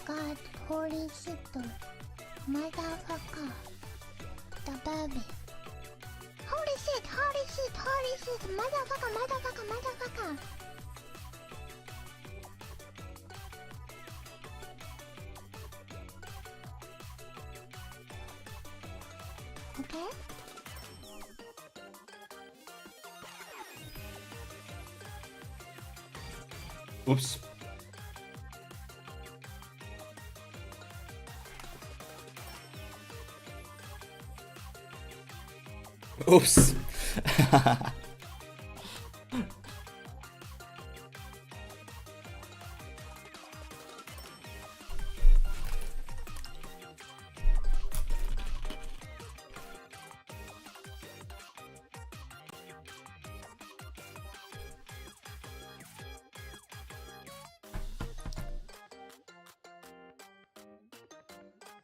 God, holy shit, motherfucker, the baby. Holy shit, motherfucker. Okay? Oops. Oops.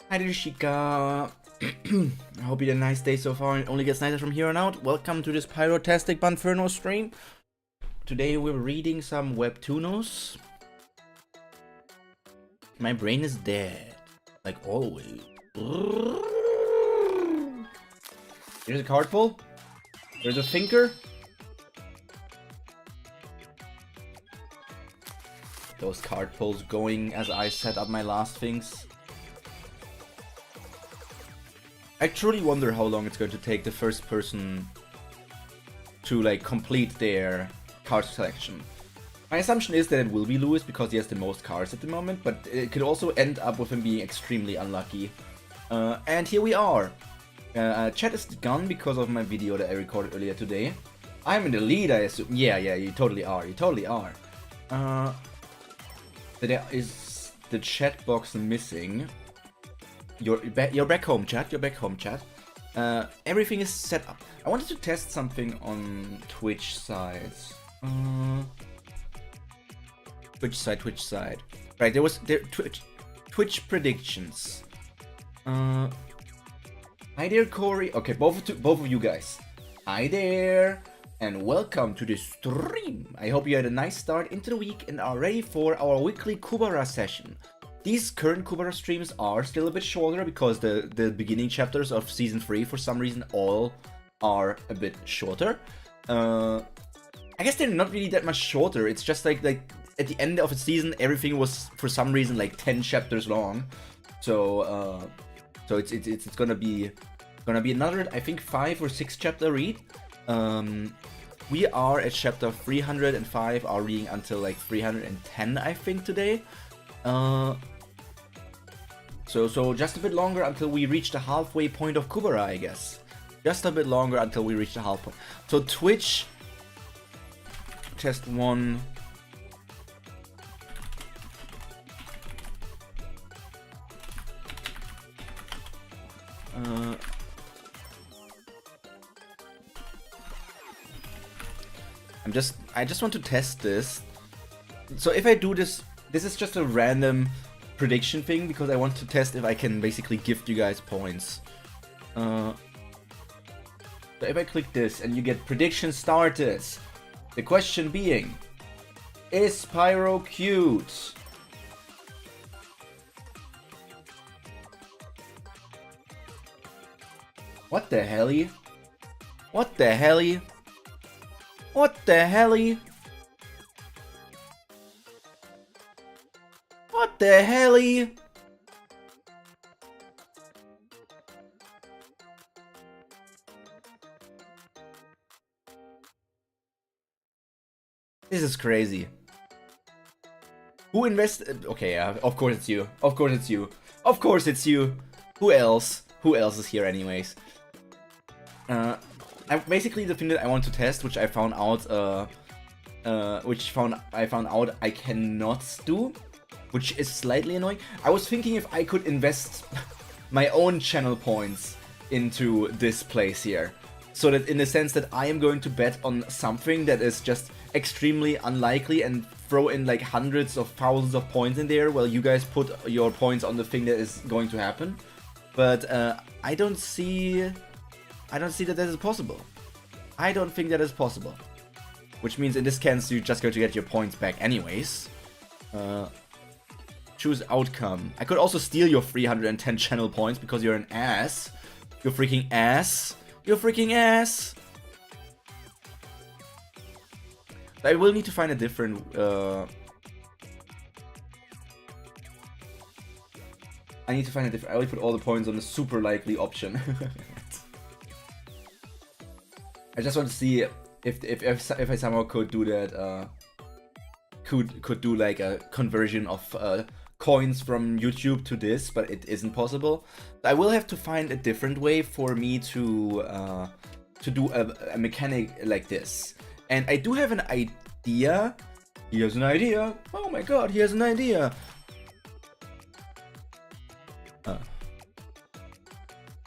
Hi Rishika. I hope you had a nice day so far and it only gets nicer from here on out. Welcome to this Pyro-tastic Bunferno stream. Today we're reading some Webtoonos. My brain is dead, like always. Here's a card pull. There's a thinker. Those card pulls going as I set up my last things. I truly wonder how long it's going to take the first person to like complete their card selection. My assumption is that it will be Lewis because he has the most cards at the moment, but it could also end up with him being extremely unlucky. And here we are. Chat is gone because of my video that I recorded earlier today. I'm in the lead, I assume. Yeah, you totally are. You totally are. There is the chat box missing. You're back home, chat. You're back home, chat. Everything is set up. I wanted to test something on Twitch side. Twitch side. Right, there was Twitch predictions. Hi there, Corey. Okay, both of you guys. Hi there, and welcome to the stream. I hope you had a nice start into the week and are ready for our weekly Kubera session. These current Kubera streams are still a bit shorter because the beginning chapters of Season 3 for some reason all are a bit shorter. I guess they're not really that much shorter, it's just like at the end of a season everything was for some reason like 10 chapters long. So it's gonna be another, I think, 5 or 6 chapter read. We are at chapter 305, are reading until like 310 I think today. So just a bit longer until we reach the halfway point of Kubera, I guess. Just a bit longer until we reach the half point. So Twitch, test 1. I just want to test this. So if I do this, this is just a random prediction thing because I want to test if I can basically gift you guys points. So if I click this and you get prediction started, the question being, is Pyro cute? What the helly? What the helly? What the helly? What the helly? This is crazy. Who invested? Okay, yeah, of course it's you. Of course it's you. Of course it's you. Who else? Who else is here anyways? Basically the thing that I want to test, which I found out, I cannot do, which is slightly annoying. I was thinking if I could invest my own channel points into this place here. So that in the sense that I am going to bet on something that is just extremely unlikely and throw in like hundreds of thousands of points in there while you guys put your points on the thing that is going to happen. But I don't see that is possible. I don't think that is possible. Which means in this case you're just going to get your points back anyways. Choose outcome. I could also steal your 310 channel points because you're an ass. You're freaking ass. You're freaking ass. I will need to find a different I need to find a different. I will put all the points on the super likely option. I just want to see if I somehow could do that. Could do like a conversion of coins from YouTube to this, but it isn't possible. I will have to find a different way for me to do a mechanic like this. And I do have an idea. Here's an idea. Oh my god, here's an idea.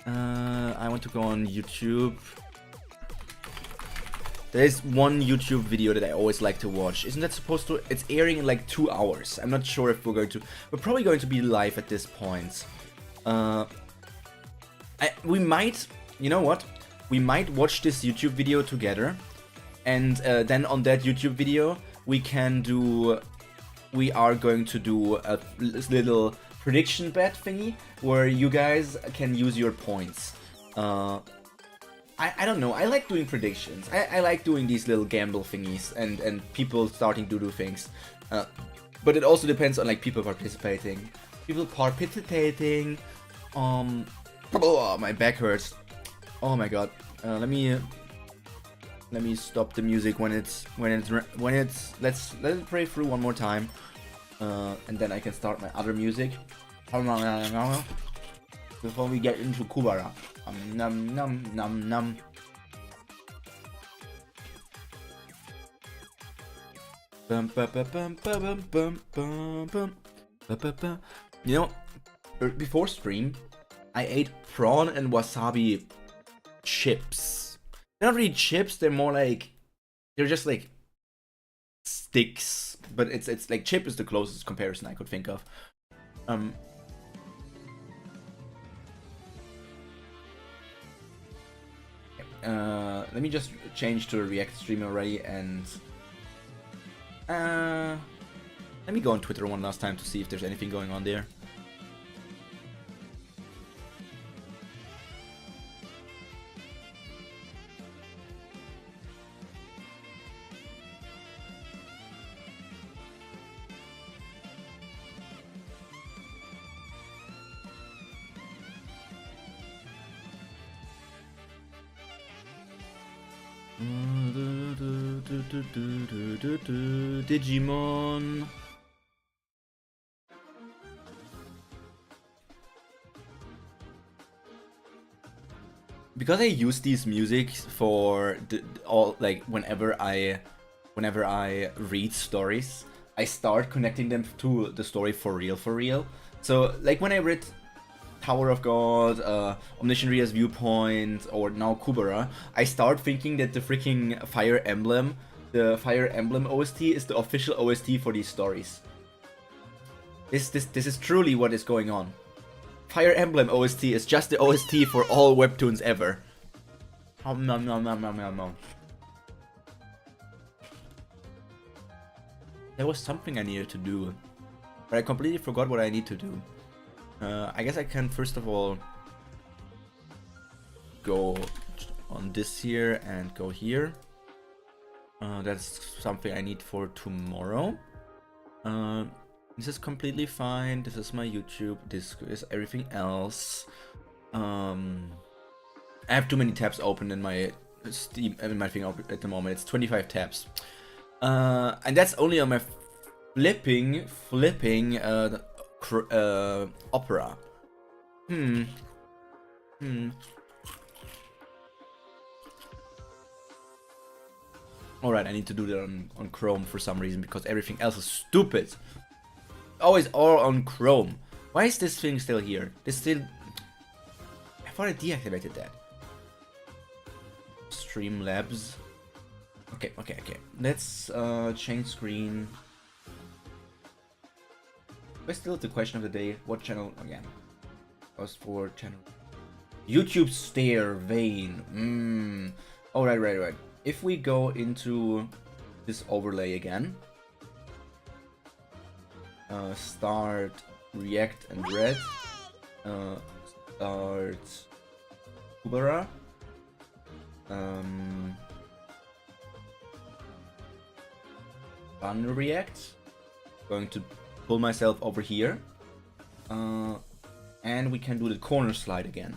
I want to go on YouTube. There's one YouTube video that I always like to watch. Isn't that supposed to... It's airing in like 2 hours. I'm not sure if we're going to... We're probably going to be live at this point. We might... You know what? We might watch this YouTube video together. And then on that YouTube video, we can do... We are going to do a little prediction bet thingy where you guys can use your points. I don't know, I like doing predictions. I like doing these little gamble thingies and people starting to do things. But it also depends on like people participating. Oh, my back hurts. Oh my god. Let me stop the music when it's let it play through one more time. And then I can start my other music. Before we get into Kubera. Num num num num. You know, before stream, I ate prawn and wasabi chips. They're not really chips, they're more like... They're just like... sticks. But it's like chip is the closest comparison I could think of. Let me just change to a React stream already and let me go on Twitter one last time to see if there's anything going on there. Digimon. Because I use these music for all like whenever I read stories, I start connecting them to the story for real. So like when I read Tower of God, Omniscient Ria's Viewpoint, or now Kubera, I start thinking that the freaking Fire Emblem OST is the official OST for these stories. This is truly what is going on. Fire Emblem OST is just the OST for all webtoons ever. There was something I needed to do, but I completely forgot what I need to do. I guess I can first of all go on this here and go here. That's something I need for tomorrow. This is completely fine. This is my YouTube. This is everything else. I have too many tabs open in my Steam, in my thing at the moment. It's 25 tabs, and that's only on my flipping opera. Alright, I need to do that on Chrome for some reason because everything else is stupid. Oh, it's all on Chrome. Why is this thing still here? This still... I thought I deactivated that. Streamlabs. Okay. Let's change screen. But still the question of the day. What channel again? Was for channel. YouTube stare vein. Oh, right. If we go into this overlay again. Start React and Red. Start Kubera. Run React. Going to pull myself over here. And we can do the corner slide again.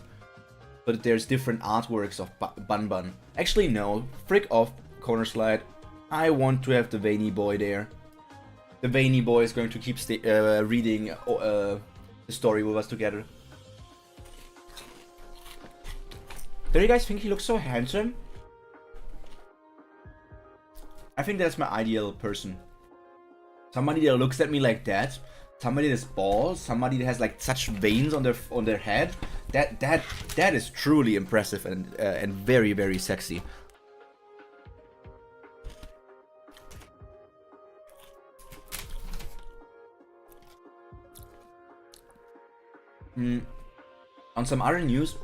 But there's different artworks of Bun. Actually, no. Frick off corner slide. I want to have the veiny boy there. The veiny boy is going to keep reading the story with us together. Don't you guys think he looks so handsome? I think that's my ideal person. Somebody that looks at me like that. Somebody that's bald. Somebody that has like such veins on their head. That is truly impressive and very, very sexy. On some other news,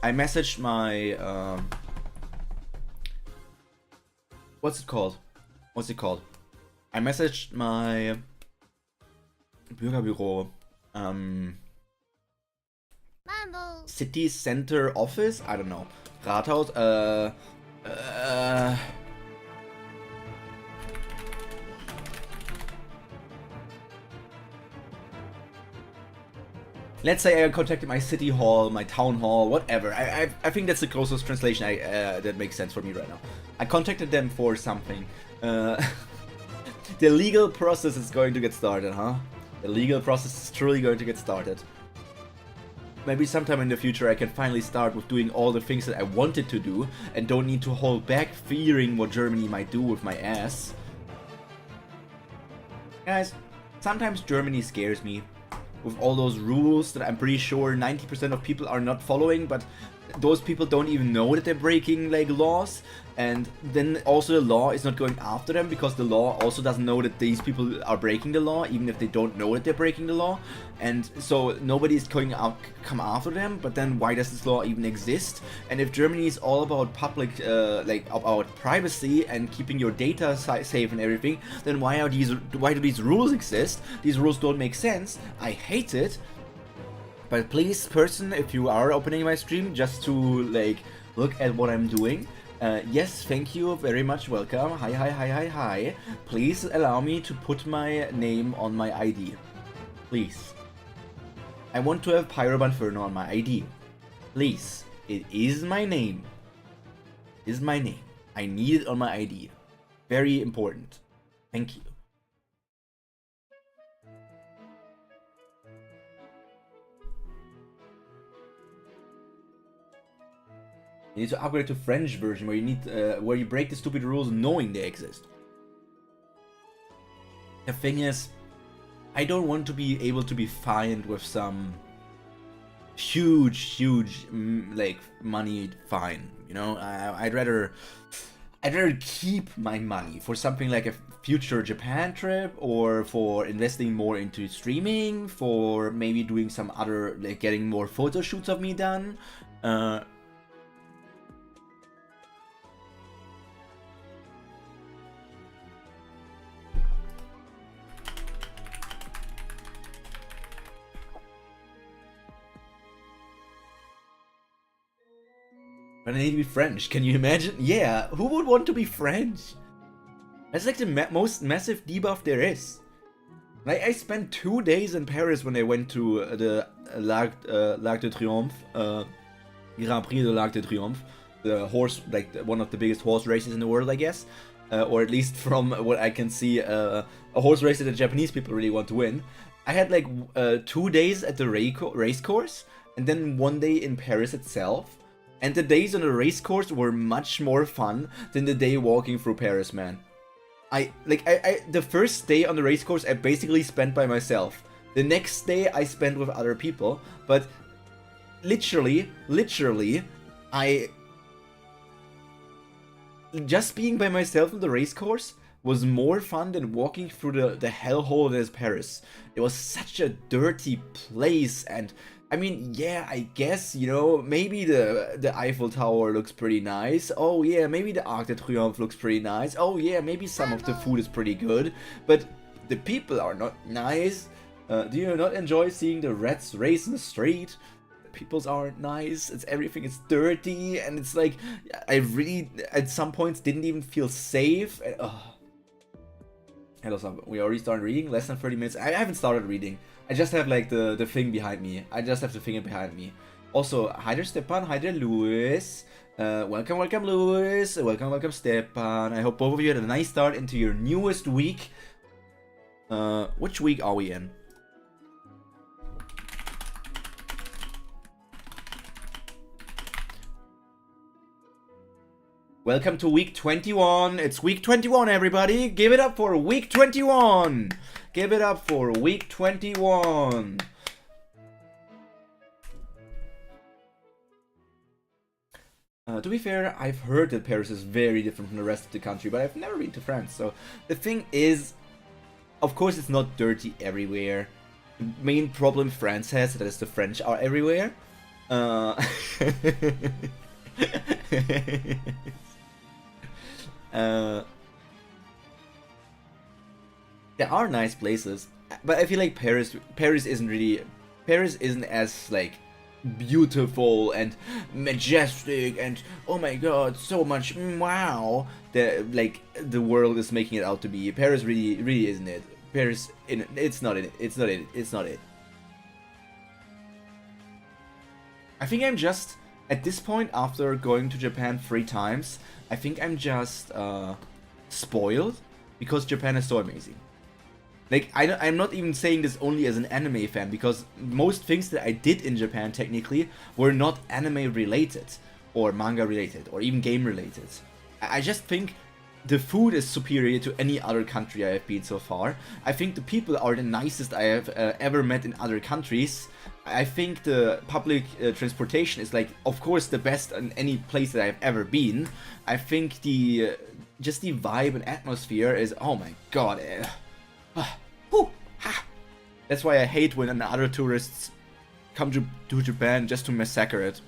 I messaged my what's it called? I messaged my Bürgerbüro city center office. I don't know. Rathaus. Let's say I contacted my city hall, my town hall, whatever. I think that's the closest translation that makes sense for me right now. I contacted them for something. The legal process is going to get started, huh? The legal process is truly going to get started. Maybe sometime in the future I can finally start with doing all the things that I wanted to do and don't need to hold back fearing what Germany might do with my ass. Guys, sometimes Germany scares me. With all those rules that I'm pretty sure 90% of people are not following, but those people don't even know that they're breaking like laws, and then also the law is not going after them because the law also doesn't know that these people are breaking the law, even if they don't know that they're breaking the law, and so nobody is going out come after them. But then why does this law even exist? And if Germany is all about public like about privacy and keeping your data safe and everything, then why do these rules exist? These rules don't make sense. I hate it. But please, person, if you are opening my stream just to like look at what I'm doing, yes, thank you very much, welcome, hi, please allow me to put my name on my ID, please. I want to have Pyro Bunferno on my ID, please, it is my name, I need it on my ID, very important, thank you. You need to upgrade to French version where you need where you break the stupid rules knowing they exist. The thing is, I don't want to be able to be fined with some huge like money fine. You know, I'd rather keep my money for something like a future Japan trip, or for investing more into streaming, for maybe doing some other like getting more photo shoots of me done. But I need to be French. Can you imagine? Yeah, who would want to be French? That's like the most massive debuff there is. Like, I spent 2 days in Paris when I went to the L'arc de Triomphe, Grand Prix de l'Arc de Triomphe, the horse, like one of the biggest horse races in the world, I guess, or at least from what I can see, a horse race that the Japanese people really want to win. I had like 2 days at the race course, and then 1 day in Paris itself. And the days on the race course were much more fun than the day walking through Paris, man. the first day on the race course I basically spent by myself. The next day I spent with other people, but literally, I just being by myself on the race course was more fun than walking through the hellhole that is Paris. It was such a dirty place, and I mean, yeah, I guess, you know, maybe the Eiffel Tower looks pretty nice. Oh yeah, maybe the Arc de Triomphe looks pretty nice. Oh yeah, maybe some of the food is pretty good, but the people are not nice. Do you not enjoy seeing the rats race in the street? The peoples aren't nice. Everything is dirty, and it's like I really at some points didn't even feel safe. And, hello, Sam. We already started reading. Less than 30 minutes. I haven't started reading. I just have like the thing behind me. I just have the thing behind me. Also, hi there, Stepan. Hi there, Louis. Welcome, Louis. Welcome, Stepan. I hope both of you had a nice start into your newest week. Which week are we in? Welcome to week 21. It's week 21, everybody. Give it up for week 21. Give it up for week 21. To be fair, I've heard that Paris is very different from the rest of the country, but I've never been to France. So the thing is, of course, it's not dirty everywhere. The main problem France has is the French are everywhere. There are nice places, but I feel like Paris isn't as like beautiful and majestic and oh my god, so much wow that like the world is making it out to be. Paris really isn't it. It's not it. I think I'm just at this point, after going to Japan 3 times, I think I'm just spoiled because Japan is so amazing. Like, I'm not even saying this only as an anime fan, because most things that I did in Japan technically were not anime related, or manga related, or even game related. I just think the food is superior to any other country I have been so far. I think the people are the nicest I have ever met in other countries. I think the public transportation is like, of course, the best in any place that I've ever been. I think just the vibe and atmosphere is, oh my god. That's why I hate when other tourists come to Japan just to massacre it.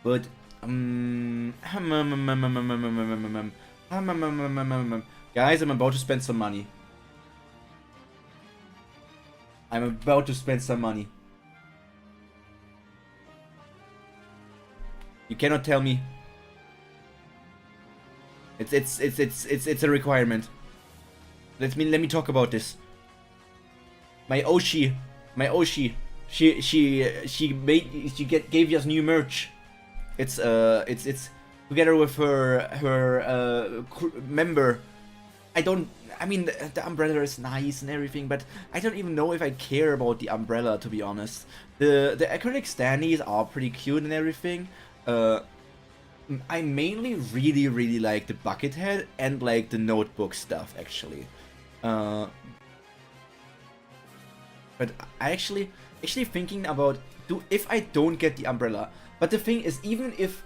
But guys, I'm about to spend some money. You cannot tell me. It's a requirement. Let me talk about this. My Oshi, she gave us new merch. It's together with her member. I mean, the umbrella is nice and everything, but I don't even know if I care about the umbrella, to be honest. The acrylic standees are pretty cute and everything. I mainly really like the bucket head and like the notebook stuff, actually. But I actually thinking about if I don't get the umbrella. But the thing is, even if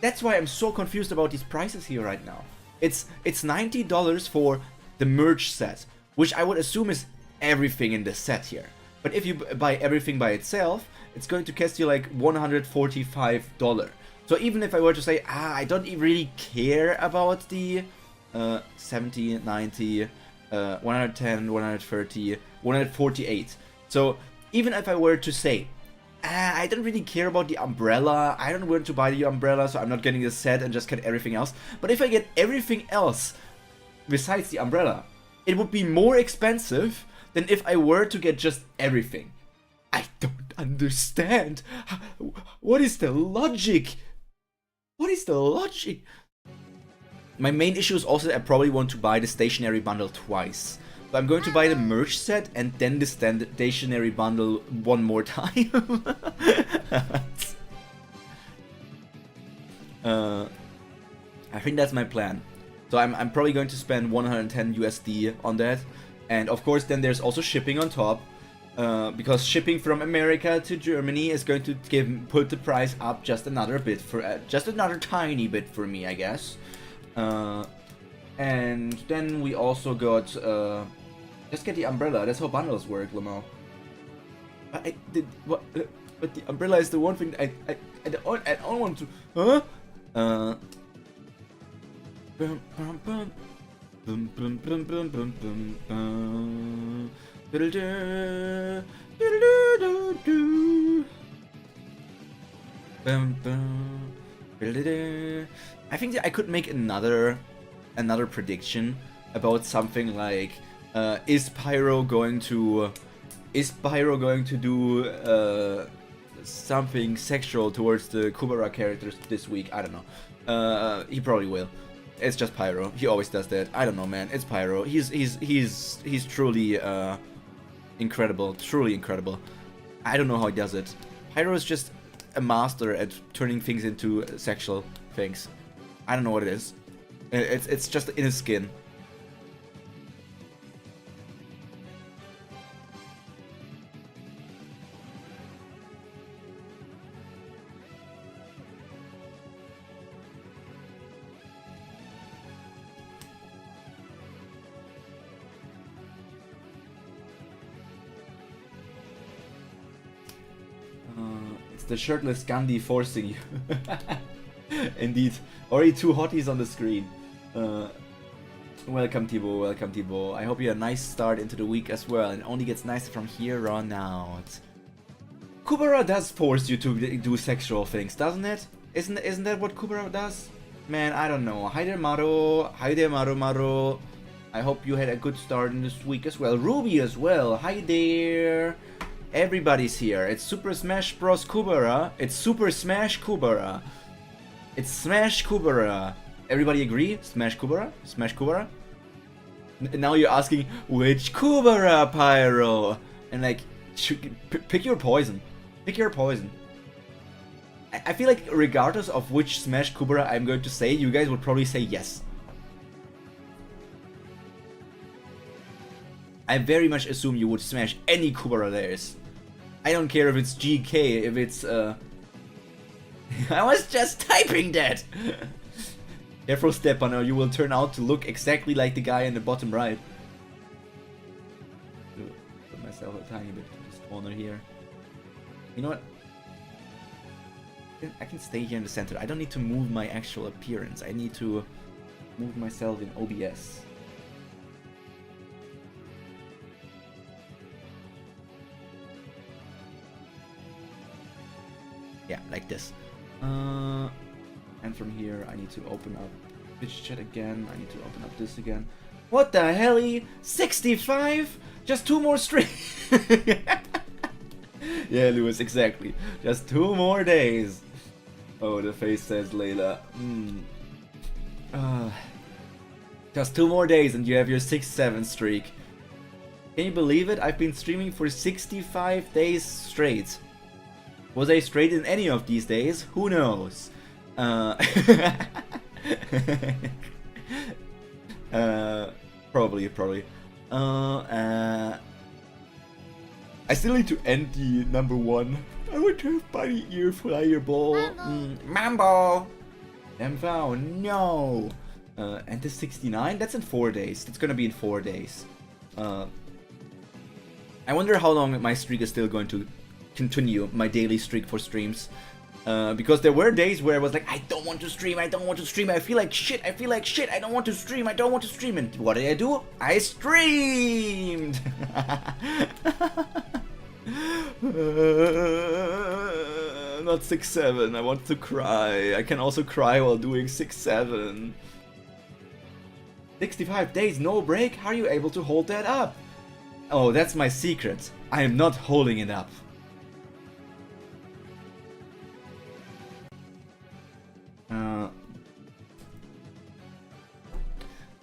that's why I'm so confused about these prices here right now. It's $90 for the merch set, which I would assume is everything in the set here. But if you buy everything by itself, it's going to cost you like $145. So even if I were to say, I don't really care about the 70, 90, 110, 130, 148. So even if I were to say, I don't really care about the umbrella, I don't want to buy the umbrella, so I'm not getting the set and just get everything else. But if I get everything else besides the umbrella, it would be more expensive than if I were to get just everything. I don't understand. What is the logic? What is the logic? my main issue is also that I probably want to buy the stationary bundle twice. So I'm going to buy the merch set and then the stationary bundle one more time. I think that's my plan. So I'm probably going to spend 110 USD on that. And of course then there's also shipping on top. Because shipping from America to Germany is going to put the price up just another bit for just another tiny bit for me, I guess. And then we also got just get the umbrella. That's how bundles work, Lamau. I did what? But the umbrella is the one thing I don't want to. Huh? Bum, bum, bum. Bum, bum, bum, bum, bum, bum, I think that I could make another prediction about something like is Pyro going to do something sexual towards the Kubera characters this week? I don't know. He probably will. It's just Pyro. He always does that. I don't know, man. It's Pyro. He's truly incredible. Truly incredible. I don't know how he does it. Pyro is just a master at turning things into sexual things. I don't know what it is. It's just in his skin. The shirtless Gandhi forcing you. Indeed. Already 2 hotties on the screen. Welcome Thibaut, welcome Thibaut. I hope you had a nice start into the week as well, and it only gets nicer from here on out. Kubera does force you to do sexual things, doesn't it? Isn't that what Kubera does? Man, I don't know. Hi there Maro. Hi there Maro. I hope you had a good start in this week as well. Ruby as well. Hi there. Everybody's here. It's Super Smash Bros. Kubera. It's Super Smash Kubera. It's Smash Kubera. Everybody agree? Smash Kubera? Smash Kubera? Now you're asking, which Kubera, Pyro? And like, pick your poison. Pick your poison. I feel like regardless of which Smash Kubera I'm going to say, you guys would probably say yes. I very much assume you would smash any Kubera there is. I don't care if it's GK, if it's I was just typing that! Careful Stepan, or you will turn out to look exactly like the guy in the bottom right. Put myself a tiny bit to this corner here. You know what? I can stay here in the center. I don't need to move my actual appearance. I need to move myself in OBS. Yeah, like this. And from here, I need to open up Twitch chat again. I need to open up this again. What the helly? 65? Just 2 more streams. Yeah, Lewis, exactly. Just 2 more days. Oh, the face says Layla. Just 2 more days and you have your 6-7 streak. Can you believe it? I've been streaming for 65 days straight. Was I straight in any of these days? Who knows? Probably. I still need to end the number 1. I want to have bunny ear flyer ball. Mambo! Mambo, no! And the 69? That's in 4 days. That's gonna be in 4 days. I wonder how long my streak is still going to continue, my daily streak for streams. Because there were days where I was like, I don't want to stream, I feel like shit, I don't want to stream, and what did I do? I streamed! Not 6-7, I want to cry. I can also cry while doing 6-7. 65 days, no break? How are you able to hold that up? Oh, that's my secret. I am not holding it up.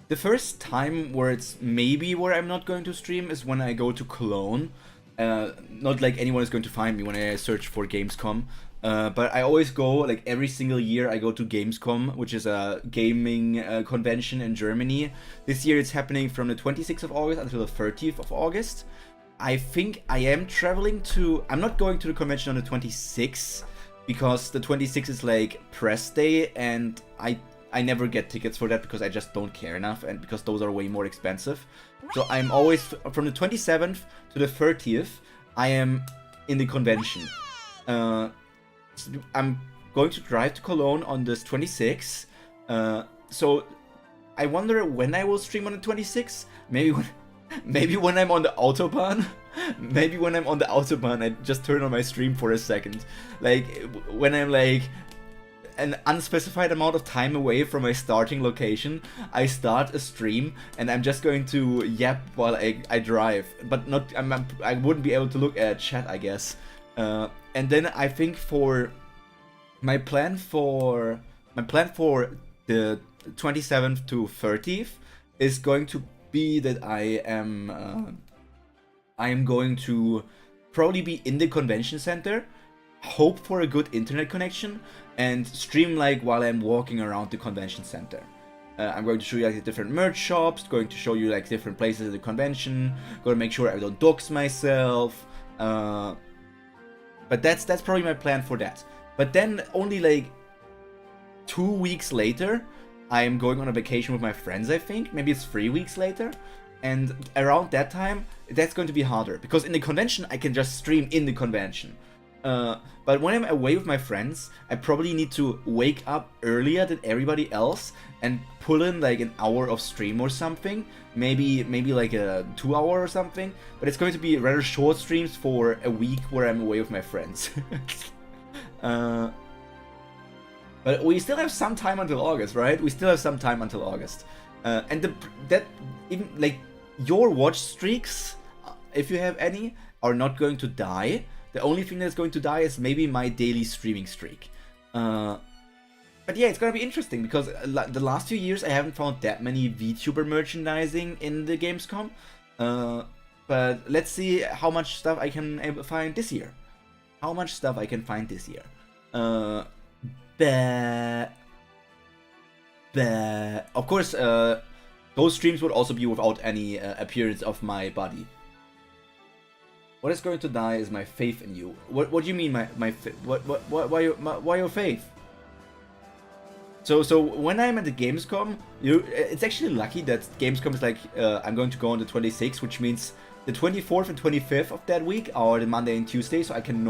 The first time where it's maybe where I'm not going to stream is when I go to Cologne. Not like anyone is going to find me when I search for Gamescom. But I always go, like every single year I go to Gamescom, which is a gaming convention in Germany. This year it's happening from the 26th of August until the 30th of August. I think I am traveling to... I'm not going to the convention on the 26th, because the 26th is like press day, and I never get tickets for that because I just don't care enough, and because those are way more expensive. So I'm always, from the 27th to the 30th, I am in the convention. I'm going to drive to Cologne on this 26th. So I wonder when I will stream on the 26th. Maybe when I'm on the Autobahn. Maybe when I'm on the Autobahn, I just turn on my stream for a second. Like when I'm like an unspecified amount of time away from my starting location, I start a stream and I'm just going to yap while I drive. But not I wouldn't be able to look at chat, I guess. And then I think for my plan for the 27th to 30th is going to be that I am going to probably be in the convention center, hope for a good internet connection, and stream like while I'm walking around the convention center. I'm going to show you like the different merch shops, going to show you like different places at the convention, going to make sure I don't dox myself. But that's probably my plan for that. But then only like 2 weeks later, I'm going on a vacation with my friends, I think. Maybe it's 3 weeks later. And around that time, that's going to be harder. Because in the convention, I can just stream in the convention. But when I'm away with my friends, I probably need to wake up earlier than everybody else and pull in like an hour of stream or something. Maybe like a 2 hour or something. But it's going to be rather short streams for a week where I'm away with my friends. But we still have some time until August, right? We still have some time until August. And even like your watch streaks, if you have any, are not going to die. The only thing that's going to die is maybe my daily streaming streak. But yeah, it's gonna be interesting because the last few years I haven't found that many VTuber merchandising in the Gamescom. But let's see how much stuff I can find this year. Of course, those streams would also be without any appearance of my body. What is going to die is my faith in you. What do you mean my faith? Why your faith? So when I'm at the Gamescom, it's actually lucky that Gamescom is like I'm going to go on the 26th, which means the 24th and 25th of that week are the Monday and Tuesday, so I can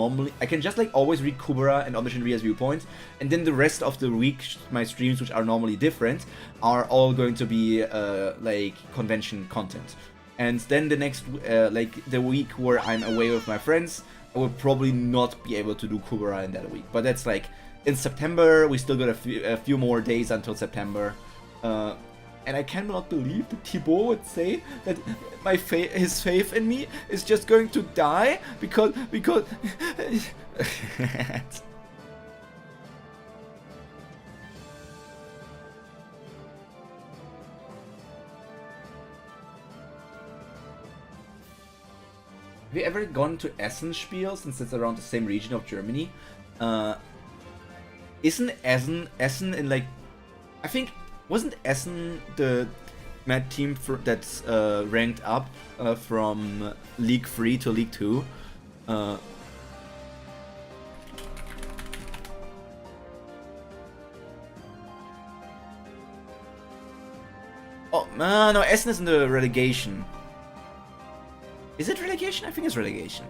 just like always read Kubera and Omniscient Ria's viewpoint, and then the rest of the week, my streams, which are normally different, are all going to be like convention content. And then the next, like the week where I'm away with my friends, I will probably not be able to do Kubera in that week. But that's like in September. We still got a few more days until September. And I cannot believe that Thibaut would say that his faith in me is just going to die because. Have you ever gone to Essen-Spiel, since it's around the same region of Germany? Isn't Essen in like... I think... Wasn't Essen the mad team that's ranked up from League 3 to League 2? Oh, no, Essen is in the relegation. Is it relegation? I think it's relegation.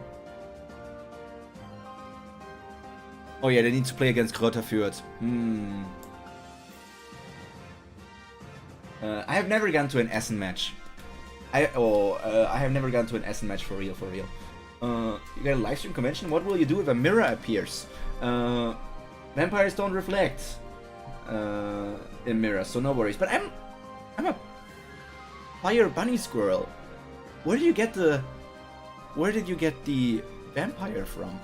Oh yeah, they need to play against Greuther Fürth. I have never gone to an Essen match. I have never gone to an Essen match for real. You got a livestream convention? What will you do if a mirror appears? Vampires don't reflect in mirrors, so no worries. But I'm a fire bunny squirrel. Where did you get the vampire from?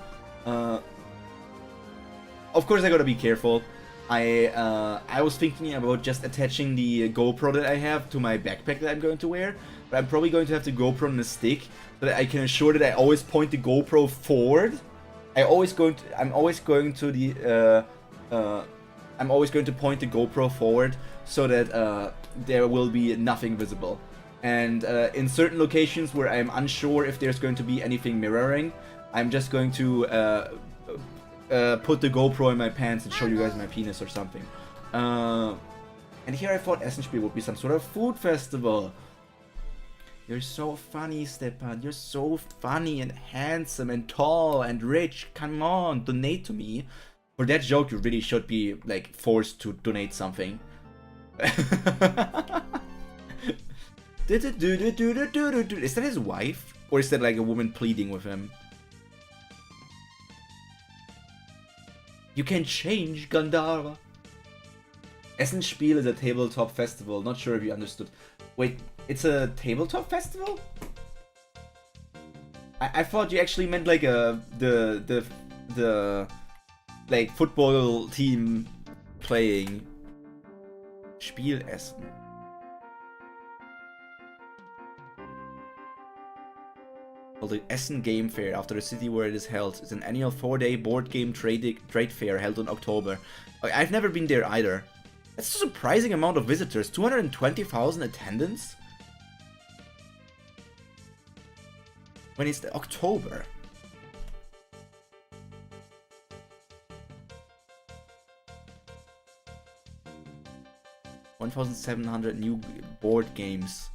Of course I gotta be careful. I was thinking about just attaching the GoPro that I have to my backpack that I'm going to wear, but I'm probably going to have the GoPro on a stick so that I can ensure that I always point the GoPro forward. I'm always going to point the GoPro forward so that there will be nothing visible. And in certain locations where I'm unsure if there's going to be anything mirroring, I'm just going to put the GoPro in my pants and show you guys my penis or something. And here I thought Essenspiel would be some sort of food festival. You're so funny, Stepan. You're so funny and handsome and tall and rich. Come on, donate to me. For that joke, you really should be like forced to donate something. Is that his wife? Or is that like a woman pleading with him? You can change, Gandharva. Essenspiel is a tabletop festival. Not sure if you understood. Wait, it's a tabletop festival? I thought you actually meant like the like football team playing. Spielessen. Well, the Essen Game Fair, after the city where it is held, is an annual 4-day board game trade fair held in October. I've never been there either. That's a surprising amount of visitors. 220,000 attendance? When is the October? $1,700 new board games.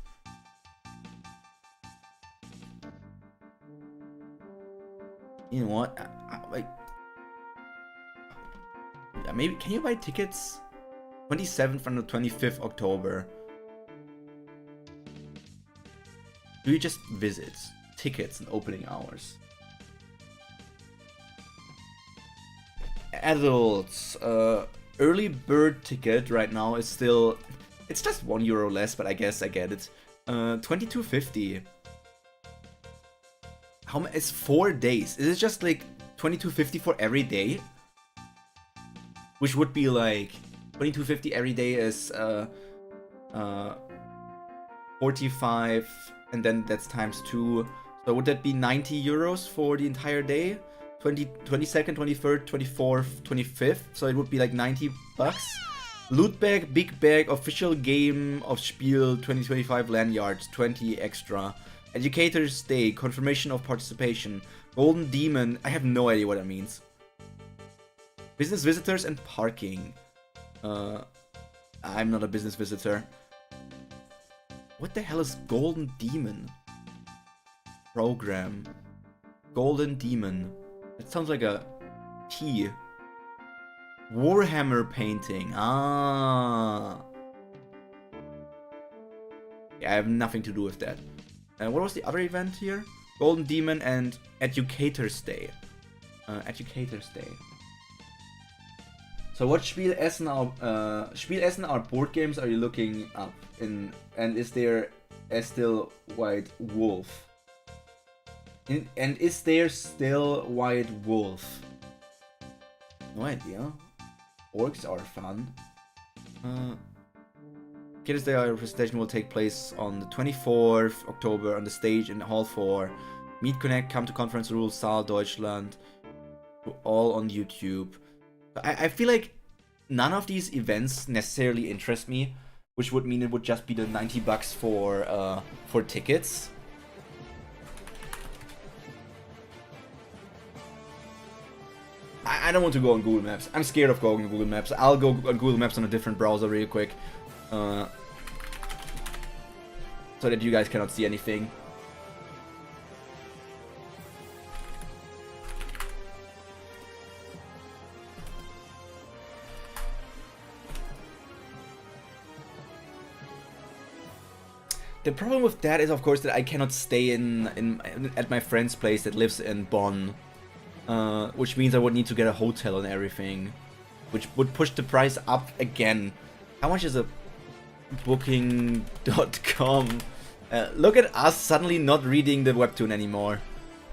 You know what? Like, maybe can you buy tickets? 27th and the 25th October. Do you just visit? Tickets and opening hours. Adults. Early bird ticket right now is still. It's just €1 less, but I guess I get it. $22.50. How much? It's 4 days. Is it just like $22.50 for every day? Which would be like $22.50 every day is 45, and then that's times 2. So would that be €90 for the entire day? 22nd, 23rd, 24th, 25th. So it would be like $90. Loot bag, big bag, official game of Spiel 2025 lanyards, 20 extra. Educator's Day, confirmation of participation. Golden Demon, I have no idea what that means. Business visitors and parking. I'm not a business visitor. What the hell is Golden Demon? Program. Golden Demon. That sounds like a T. Warhammer painting. Ah. Yeah, I have nothing to do with that. And what was the other event here? Golden Demon and Educator's Day. Educator's Day. So what Spielessen are board games are you looking up in? And is there a still White Wolf? And is there still White Wolf? No idea. Orcs are fun. Kids Day presentation will take place on the 24th October on the stage in Hall 4. Meet, Connect, Come to Conference Rules, Saal, Deutschland. All on YouTube. I feel like none of these events necessarily interest me, which would mean it would just be the $90 for tickets. I don't want to go on Google Maps. I'm scared of going on Google Maps. I'll go on Google Maps on a different browser real quick. So that you guys cannot see anything. The problem with that is, of course, that I cannot stay at my friend's place that lives in Bonn. Which means I would need to get a hotel and everything. Which would push the price up again. How much is a booking.com? Look at us suddenly not reading the webtoon anymore.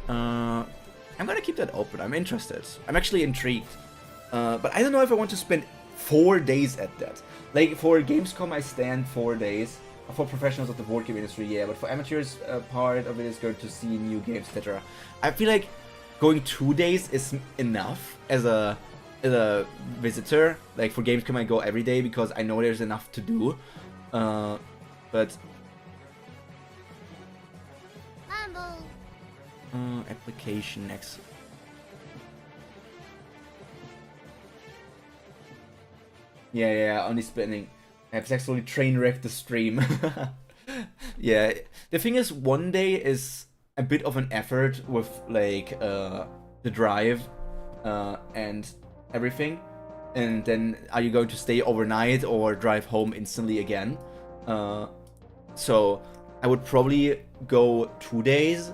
I'm gonna keep that open. I'm interested. I'm actually intrigued. But I don't know if I want to spend 4 days at that. Like, for Gamescom, I stand 4 days. For professionals of the board game industry, yeah, but for amateurs, part of it is going to see new games, etc. I feel like going 2 days is enough as a visitor. Like, for Gamescom, I go every day because I know there's enough to do. But application next. Yeah, only spending. I've actually train wrecked the stream. Yeah, the thing is, 1 day is a bit of an effort with like the drive and everything. And then are you going to stay overnight or drive home instantly again? So I would probably go 2 days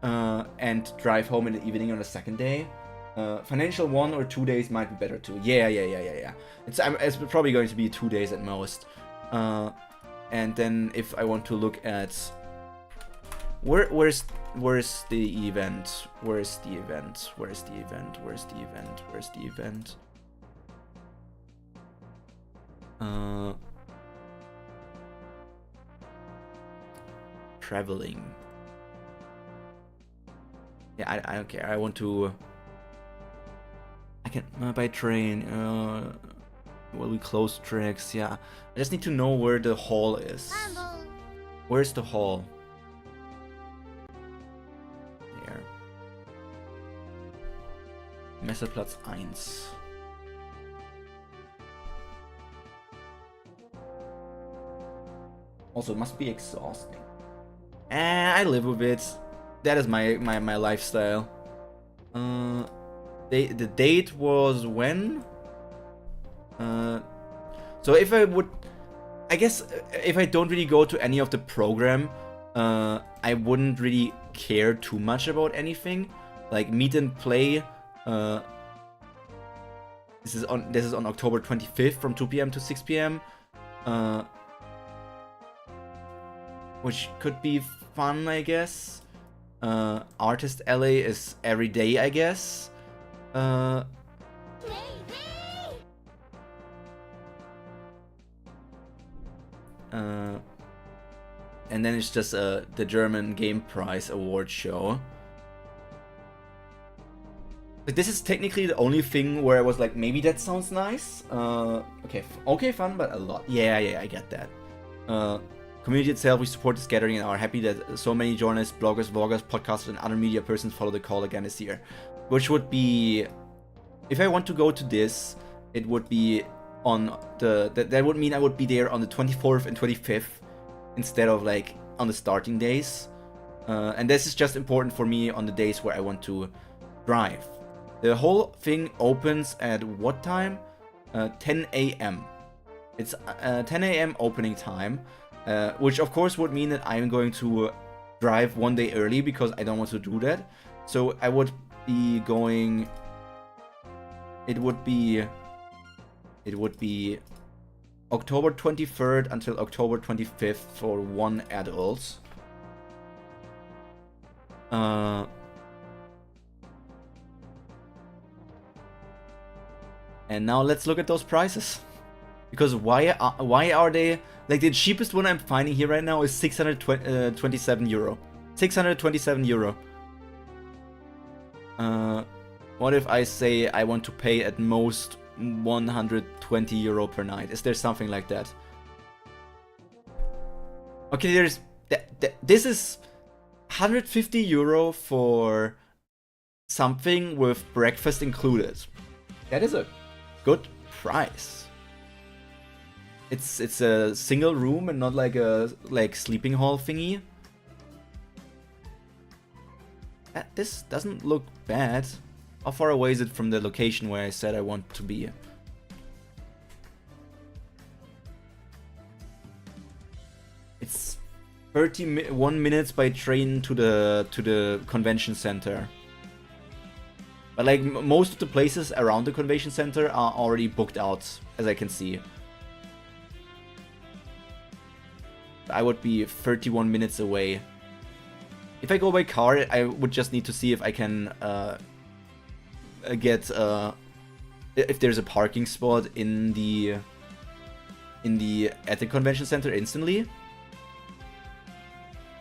and drive home in the evening on the second day. Financial 1 or 2 days might be better too. Yeah. It's probably going to be 2 days at most. And then if I want to look at where's the event? Where's the event? Where's the event? Where's the event? Where's the event? Traveling. Yeah, I don't care. I want to. I can by train. Will we close tracks? Yeah. I just need to know where the hall is. Where's the hall? There. Messeplatz 1. Also, it must be exhausting. I live with it. That is my lifestyle. The date was when? So if I would, I guess if I don't really go to any of the program, I wouldn't really care too much about anything. Like meet and play. This is on October 25th from 2 p.m. to 6 p.m. Which could be fun, I guess. Artist LA is every day, I guess. And then it's just the German Game Prize Award show. But this is technically the only thing where I was like, maybe that sounds nice. Okay, fun, but a lot. Yeah, I get that. Community itself, we support this gathering and are happy that so many journalists, bloggers, vloggers, podcasters, and other media persons follow the call again this year. Which would be, if I want to go to this, it would be on that would mean I would be there on the 24th and 25th instead of like on the starting days. And this is just important for me on the days where I want to drive. The whole thing opens at what time? 10 a.m. It's 10 a.m. opening time. Which of course would mean that I'm going to drive 1 day early because I don't want to do that. So I would be going. It would be October 23rd until October 25th for 1 adult. And now let's look at those prices. Because why are they like the cheapest one I'm finding here right now is 627 euro. 627 euro. What if I say I want to pay at most 120 euro per night? Is there something like that? Okay, there's this is 150 euro for something with breakfast included. That is a good price. It's a single room and not like a sleeping hall thingy. This doesn't look bad. How far away is it from the location where I said I want to be? It's 31 minutes by train to the convention center. But like most of the places around the convention center are already booked out, as I can see. I would be 31 minutes away. If I go by car, I would just need to see if I can get if there's a parking spot in the at the convention center instantly.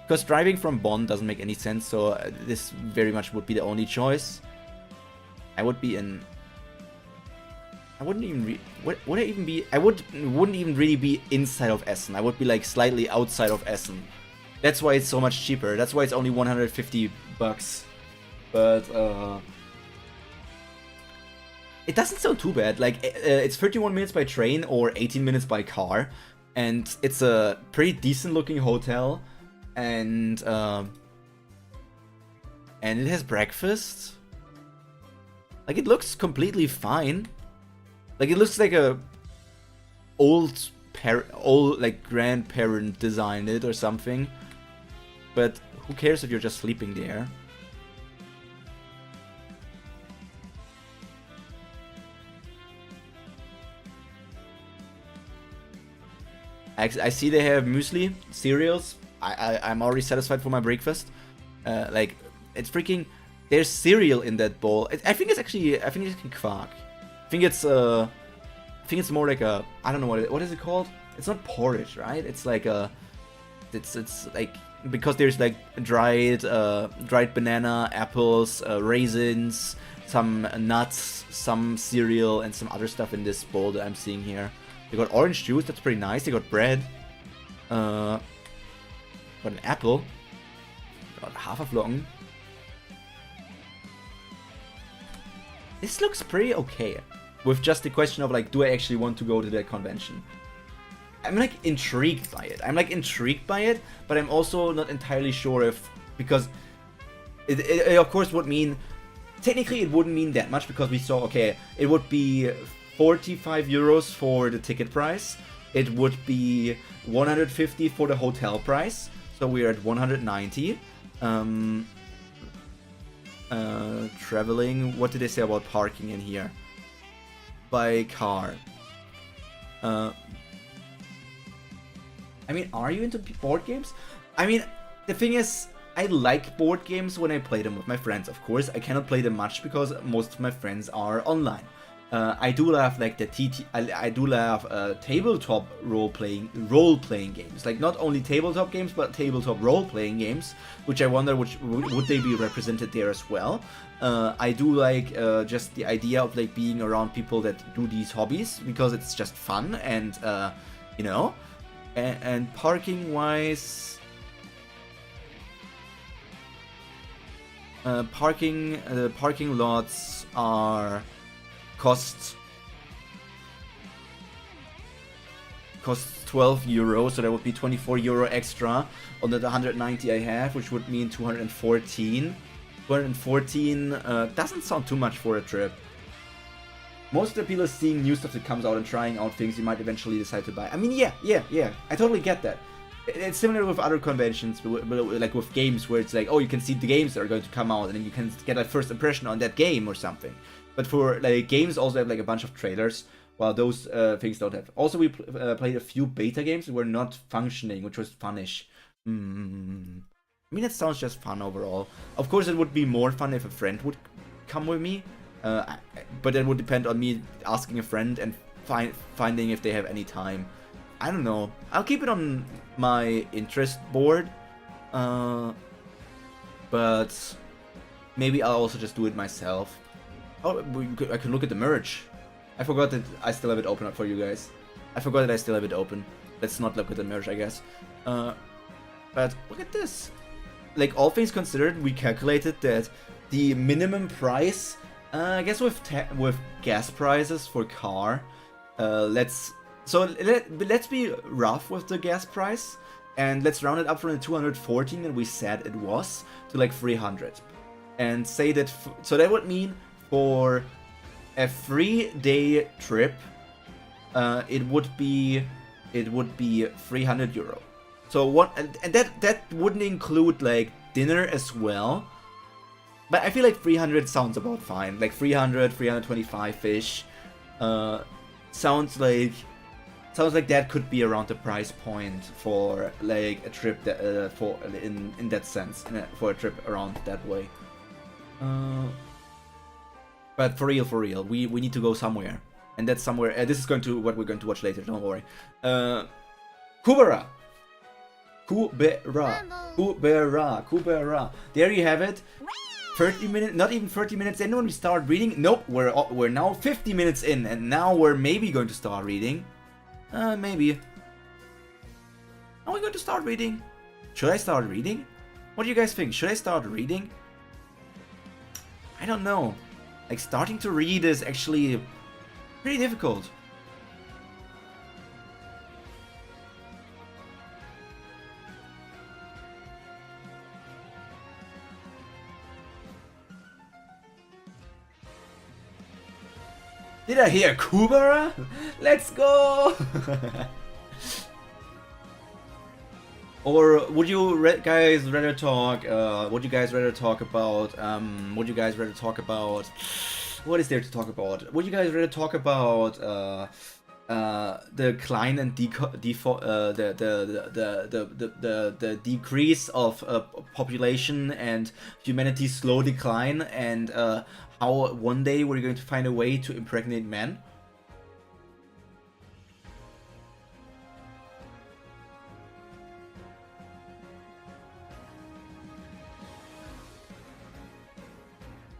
Because driving from Bonn doesn't make any sense, so this very much would be the only choice. I would be in. I wouldn't even would I even be? I wouldn't even really be inside of Essen. I would be like slightly outside of Essen. That's why it's so much cheaper. That's why it's only 150 bucks. But it doesn't sound too bad. Like it's 31 minutes by train or 18 minutes by car, and it's a pretty decent looking hotel, and it has breakfast. Like it looks completely fine. Like it looks like a old like grandparent designed it or something. But who cares if you're just sleeping there? I see they have muesli, cereals. I'm already satisfied for my breakfast. Like it's freaking. There's cereal in that bowl. I think it's actually quark. I think it's more like a, I don't know what is it called? It's not porridge, right? It's like a, it's like, because there's like dried banana, apples, raisins, some nuts, some cereal, and some other stuff in this bowl that I'm seeing here. They got orange juice, that's pretty nice. They got bread. Got an apple. Got Haferflocken. This looks pretty okay. With just the question of like, do I actually want to go to that convention? I'm like intrigued by it. But I'm also not entirely sure if, because it of course would mean, technically it wouldn't mean that much, because we saw, okay, it would be 45 euros for the ticket price. It would be 150 for the hotel price. So we're at 190. Traveling, what did they say about parking in here? By car. I mean, are you into board games? I mean, the thing is, I like board games when I play them with my friends. Of course, I cannot play them much because most of my friends are online. I do love like the I do love tabletop role playing games. Like not only tabletop games, but tabletop role playing games. Which I wonder, would they be represented there as well? I do like just the idea of like being around people that do these hobbies, because it's just fun, and you know. And parking wise, parking lots are costs 12 euros, so that would be 24 euro extra on the 190 I have, which would mean 214. 214 doesn't sound too much for a trip. Most of the people are seeing new stuff that comes out and trying out things you might eventually decide to buy. I mean, yeah, I totally get that. It's similar with other conventions, like with games, where it's like, oh, you can see the games that are going to come out, and then you can get a first impression on that game or something. But for like games, also have like a bunch of trailers, while those things don't have. Also, we played a few beta games that were not functioning, which was funish. I mean, it sounds just fun overall. Of course, it would be more fun if a friend would come with me. But that would depend on me asking a friend and finding if they have any time. I don't know. I'll keep it on my interest board. But maybe I'll also just do it myself. Oh, I can look at the merch. I forgot that I still have it open up for you guys. Let's not look at the merch, I guess. But look at this. Like, all things considered, we calculated that the minimum price, I guess with gas prices for car, let's be rough with the gas price, and let's round it up from the 214 that we said it was to like 300, and say that so that would mean for a 3-day trip, it would be 300 euro. So what, and that wouldn't include like dinner as well. But I feel like 300 sounds about fine. Like 300, 325-ish. Sounds like that could be around the price point for like a trip that in that sense, for a trip around that way. But for real, we need to go somewhere, and that's somewhere. This is going to what we're going to watch later. Don't worry. Kubera. There you have it. 30 minutes, not even 30 minutes in when we start reading. Nope, we're now 50 minutes in, and now we're maybe going to start reading. Maybe. Are we going to start reading? Should I start reading? What do you guys think? Should I start reading? I don't know. Like, starting to read is actually pretty difficult. Did I hear Kubera? Let's go! Or would you guys rather talk? Would you guys rather talk about? Would you guys rather talk about? What is there to talk about? Would you guys rather talk about the decline and the decrease of population and humanity's slow decline, and how one day we're going to find a way to impregnate men?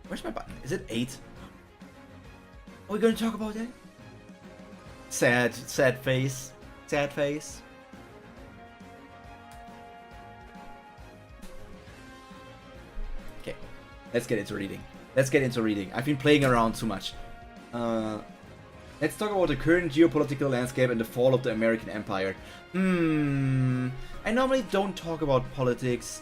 Where's my button? Is it 8? Are we going to talk about that? Sad face. Sad face. Okay, let's get into reading. I've been playing around too much. Let's talk about the current geopolitical landscape and the fall of the American Empire. I normally don't talk about politics.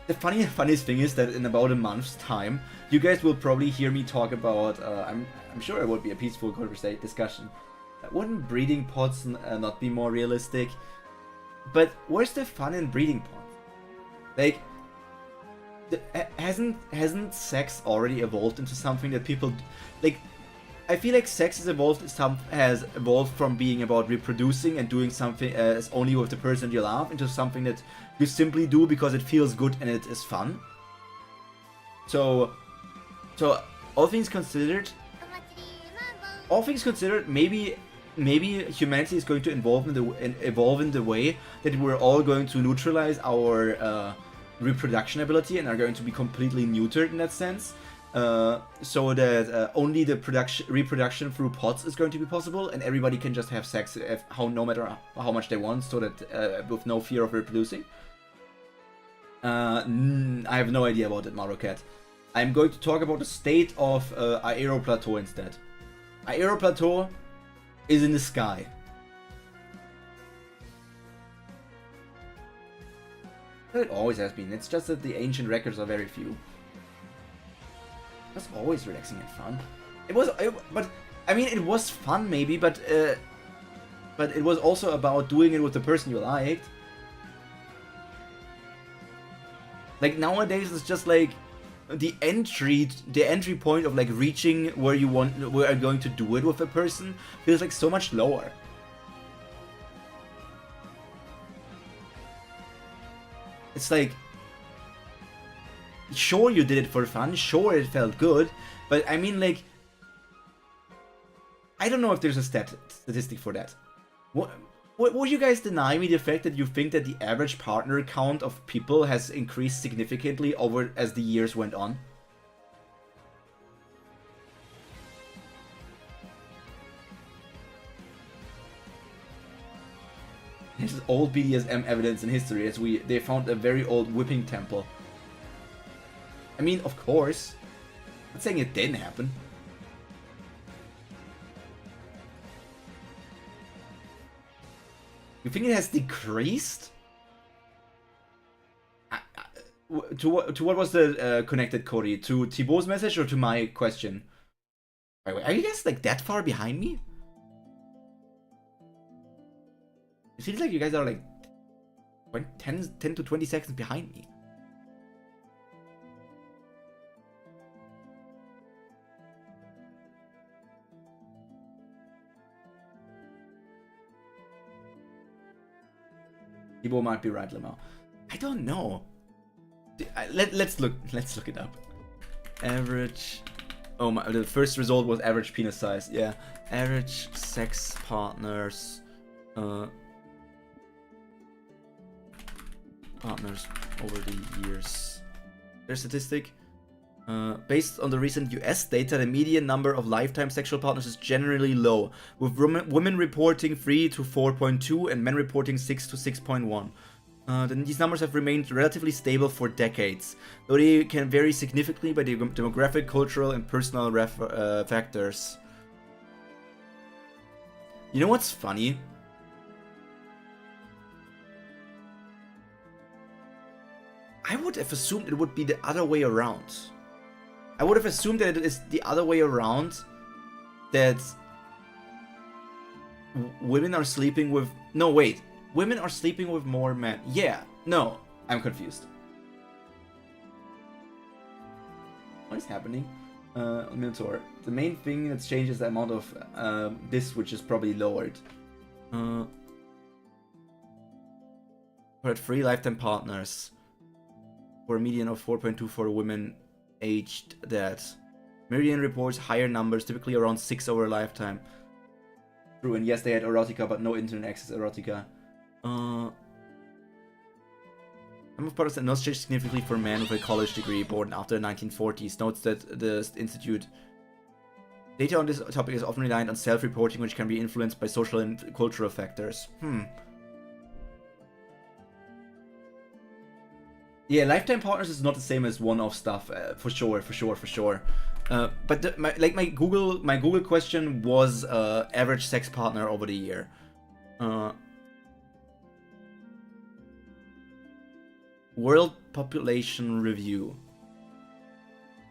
The funniest thing is that in about a month's time, you guys will probably hear me talk about. I'm sure it would be a peaceful discussion. Wouldn't breeding pods not be more realistic? But where's the fun in breeding pods? Like, hasn't sex already evolved into something that people like? I feel like sex has evolved from being about reproducing and doing something as only with the person you love into something that you simply do because it feels good and it is fun. So all things considered, maybe humanity is going to evolve in the way that we're all going to neutralize our reproduction ability and are going to be completely neutered in that sense. So that only the reproduction through pods is going to be possible, and everybody can just have sex no matter how much they want, so that with no fear of reproducing. I have no idea about that, Marocat. I'm going to talk about the state of Aero Plateau instead. Aero Plateau is in the sky. It always has been. It's just that the ancient records are very few. It was always relaxing and fun. But I mean, it was fun maybe, but it was also about doing it with the person you liked. Like nowadays, it's just like the entry point of like reaching where you are going to do it with a person feels like so much lower. It's like, sure you did it for fun, sure it felt good, but I mean, like, I don't know if there's a statistic for that. Would you guys deny me the fact that you think that the average partner count of people has increased significantly over as the years went on? This is old BDSM evidence in history, as they found a very old whipping temple. I mean, of course. I'm not saying it didn't happen. You think it has decreased? To what was the connected, Cody? To Thibaut's message or to my question? Wait, are you guys like that far behind me? It seems like you guys are like 10 to 20 seconds behind me. Thibaut might be right, Lamau. I don't know. Let's look it up. Average Oh my, the first result was average penis size. Yeah, average sex partners. Partners over the years. Their statistic. Based on the recent US data, the median number of lifetime sexual partners is generally low, with women reporting 3 to 4.2 and men reporting 6 to 6.1. Then these numbers have remained relatively stable for decades, though they can vary significantly by demographic, cultural, and personal factors. You know what's funny? I would have assumed it would be the other way around. I would have assumed that it is the other way around, that women are sleeping with... No, wait. Women are sleeping with more men. Yeah. No. I'm confused. What is happening? Minotaur. The main thing that's changed is the amount of this, which is probably lowered. We're at 3 lifetime partners. For a median of 4.2 for women aged that. Meridian reports higher numbers, typically around 6 over a lifetime. True, and yes, they had erotica, but no internet access erotica. Number of partners that not changed significantly for men with a college degree born after the 1940s. Notes that the institute data on this topic is often reliant on self-reporting, which can be influenced by social and cultural factors. Yeah, lifetime partners is not the same as one-off stuff, for sure. But my Google question was average sex partner over the year. World population review.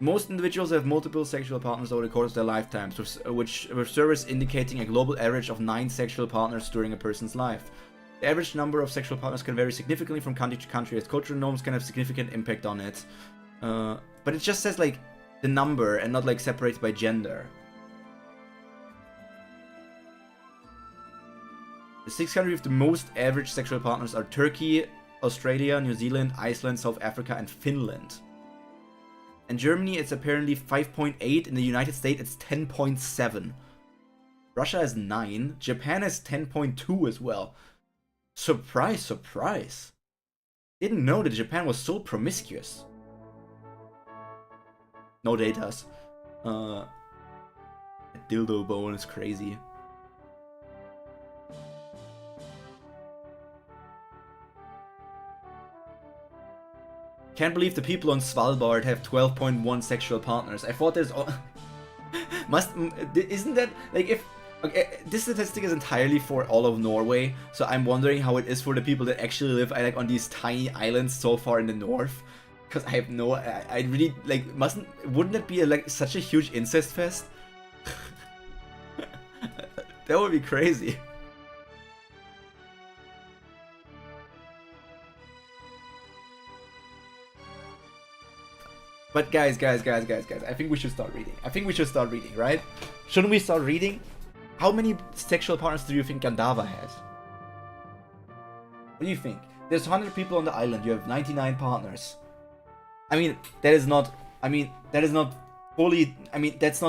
Most individuals have multiple sexual partners over the course of their lifetimes, with surveys indicating a global average of 9 sexual partners during a person's life. The average number of sexual partners can vary significantly from country to country, as cultural norms can have significant impact on it. But it just says like the number and not like separated by gender. The 6 countries with the most average sexual partners are Turkey, Australia, New Zealand, Iceland, South Africa, and Finland. In Germany, it's apparently 5.8. In the United States, it's 10.7. Russia has 9. Japan has 10.2 as well. Surprise, surprise. Didn't know that Japan was so promiscuous. No datas. A dildo bone is crazy. Can't believe the people on Svalbard have 12.1 sexual partners. I thought there's... Isn't that... Like, if... Okay, this statistic is entirely for all of Norway, so I'm wondering how it is for the people that actually live like on these tiny islands so far in the north. Because I have no... I really... Like, wouldn't it be like such a huge incest fest? That would be crazy. But guys, I think we should start reading. Right? Shouldn't we start reading? How many sexual partners do you think Gandava has? What do you think? There's 100 people on the island, you have 99 partners. I mean, that is not fully, that's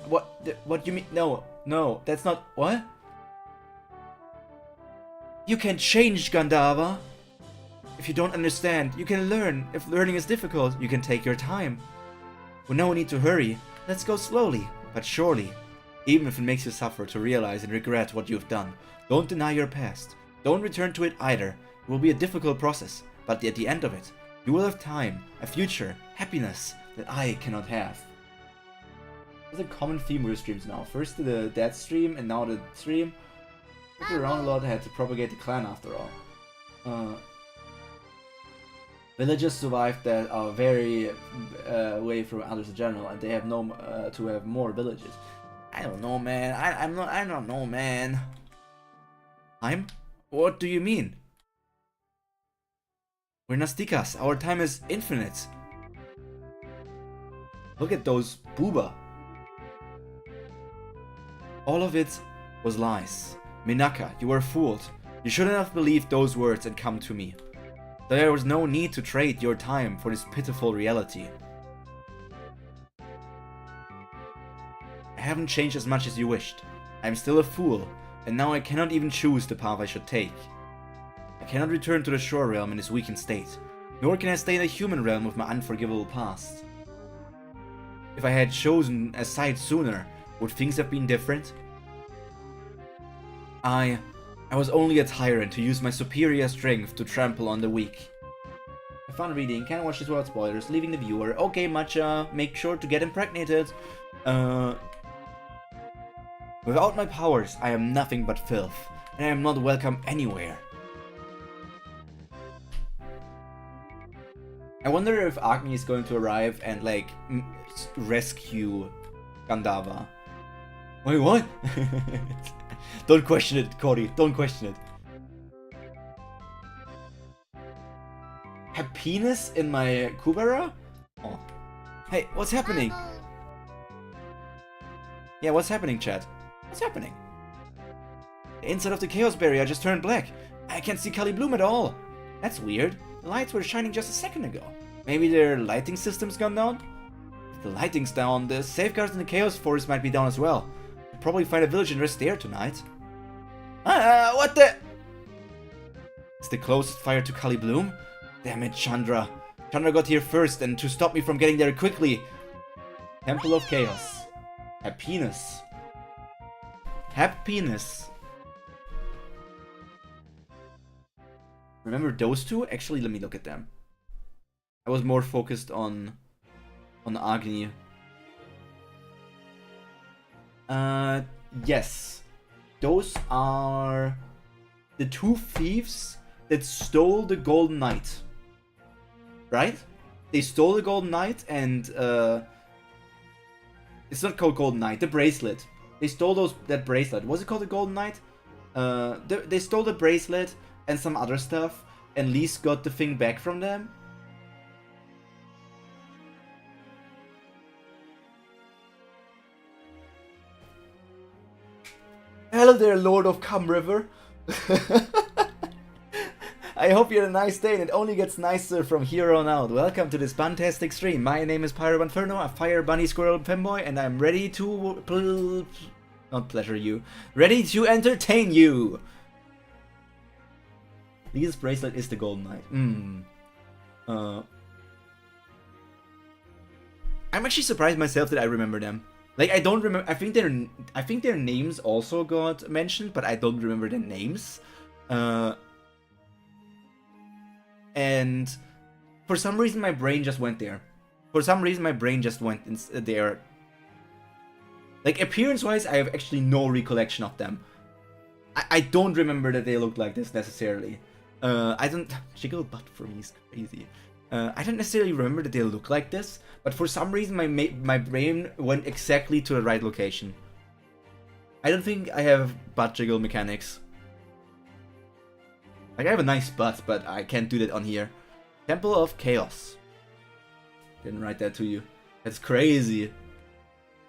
what you mean? No, that's not, what? You can change, Gandava. If you don't understand, you can learn. If learning is difficult, you can take your time. Well, no need to hurry. Let's go slowly, but surely. Even if it makes you suffer to realize and regret what you've done. Don't deny your past. Don't return to it either. It will be a difficult process, but at the end of it, you will have time, a future, happiness that I cannot have. There's a common theme with your streams now. First the dead stream, and now the stream. Look around a lot, I had to propagate the clan after all. Villagers survived that are very away from others in general, and they have to have more villages. I don't know, man. I don't know, man. Time? What do you mean? We're Nastikas. Our time is infinite. Look at those booba. All of it was lies. Minaka, you were fooled. You shouldn't have believed those words and come to me. There was no need to trade your time for this pitiful reality. haven't changed as much as you wished. I'm still a fool, and now I cannot even choose the path I should take. I cannot return to the shore realm in its weakened state, nor can I stay in the human realm with my unforgivable past. If I had chosen a side sooner, would things have been different? I was only a tyrant who used my superior strength to trample on the weak. Fun reading, can't watch this without spoilers, leaving the viewer. Okay, Matcha, make sure to get impregnated. Without my powers, I am nothing but filth, and I am not welcome anywhere. I wonder if Agni is going to arrive and, like, rescue Gandava. Wait, what? Don't question it, Cody, don't question it. Have penis in my Kubera? Oh. Hey, what's happening? Yeah, what's happening, chat? What's happening? The inside of the Chaos Barrier just turned black. I can't see Kali Bloom at all. That's weird. The lights were shining just a second ago. Maybe their lighting system's gone down? If the lighting's down, the safeguards in the Chaos Forest might be down as well. I'll probably find a village and rest there tonight. What the? It's the closest fire to Kali Bloom? Damn it, Chandra. Chandra got here first, and to stop me from getting there quickly. Temple of Chaos. Happiness. Happiness. Remember those two? Actually, let me look at them. I was more focused on Agni. Yes. Those are the two thieves that stole the Golden Knight. Right? They stole the Golden Knight and it's not called Golden Knight, the bracelet. They stole that bracelet. Was it called the Golden Knight? They stole the bracelet and some other stuff, and Lise got the thing back from them. Hello there, Lord of Cum River. I hope you had a nice day, and it only gets nicer from here on out. Welcome to this fantastic stream. My name is Pyro Bunferno, a fire bunny squirrel femboy, and I'm ready to not pleasure you, ready to entertain you. Lisa's bracelet is the Golden Knight. I'm actually surprised myself that I remember them. Like, I don't remember. I think their names also got mentioned, but I don't remember their names. And for some reason my brain just went there. There. Like, appearance-wise, I have actually no recollection of them. I don't remember that they looked like this necessarily. I don't... Jiggle butt for me is crazy. I don't necessarily remember that they look like this, but for some reason my brain went exactly to the right location. I don't think I have butt jiggle mechanics. Like, I have a nice butt, but I can't do that on here. Temple of Chaos. Didn't write that to you. That's crazy.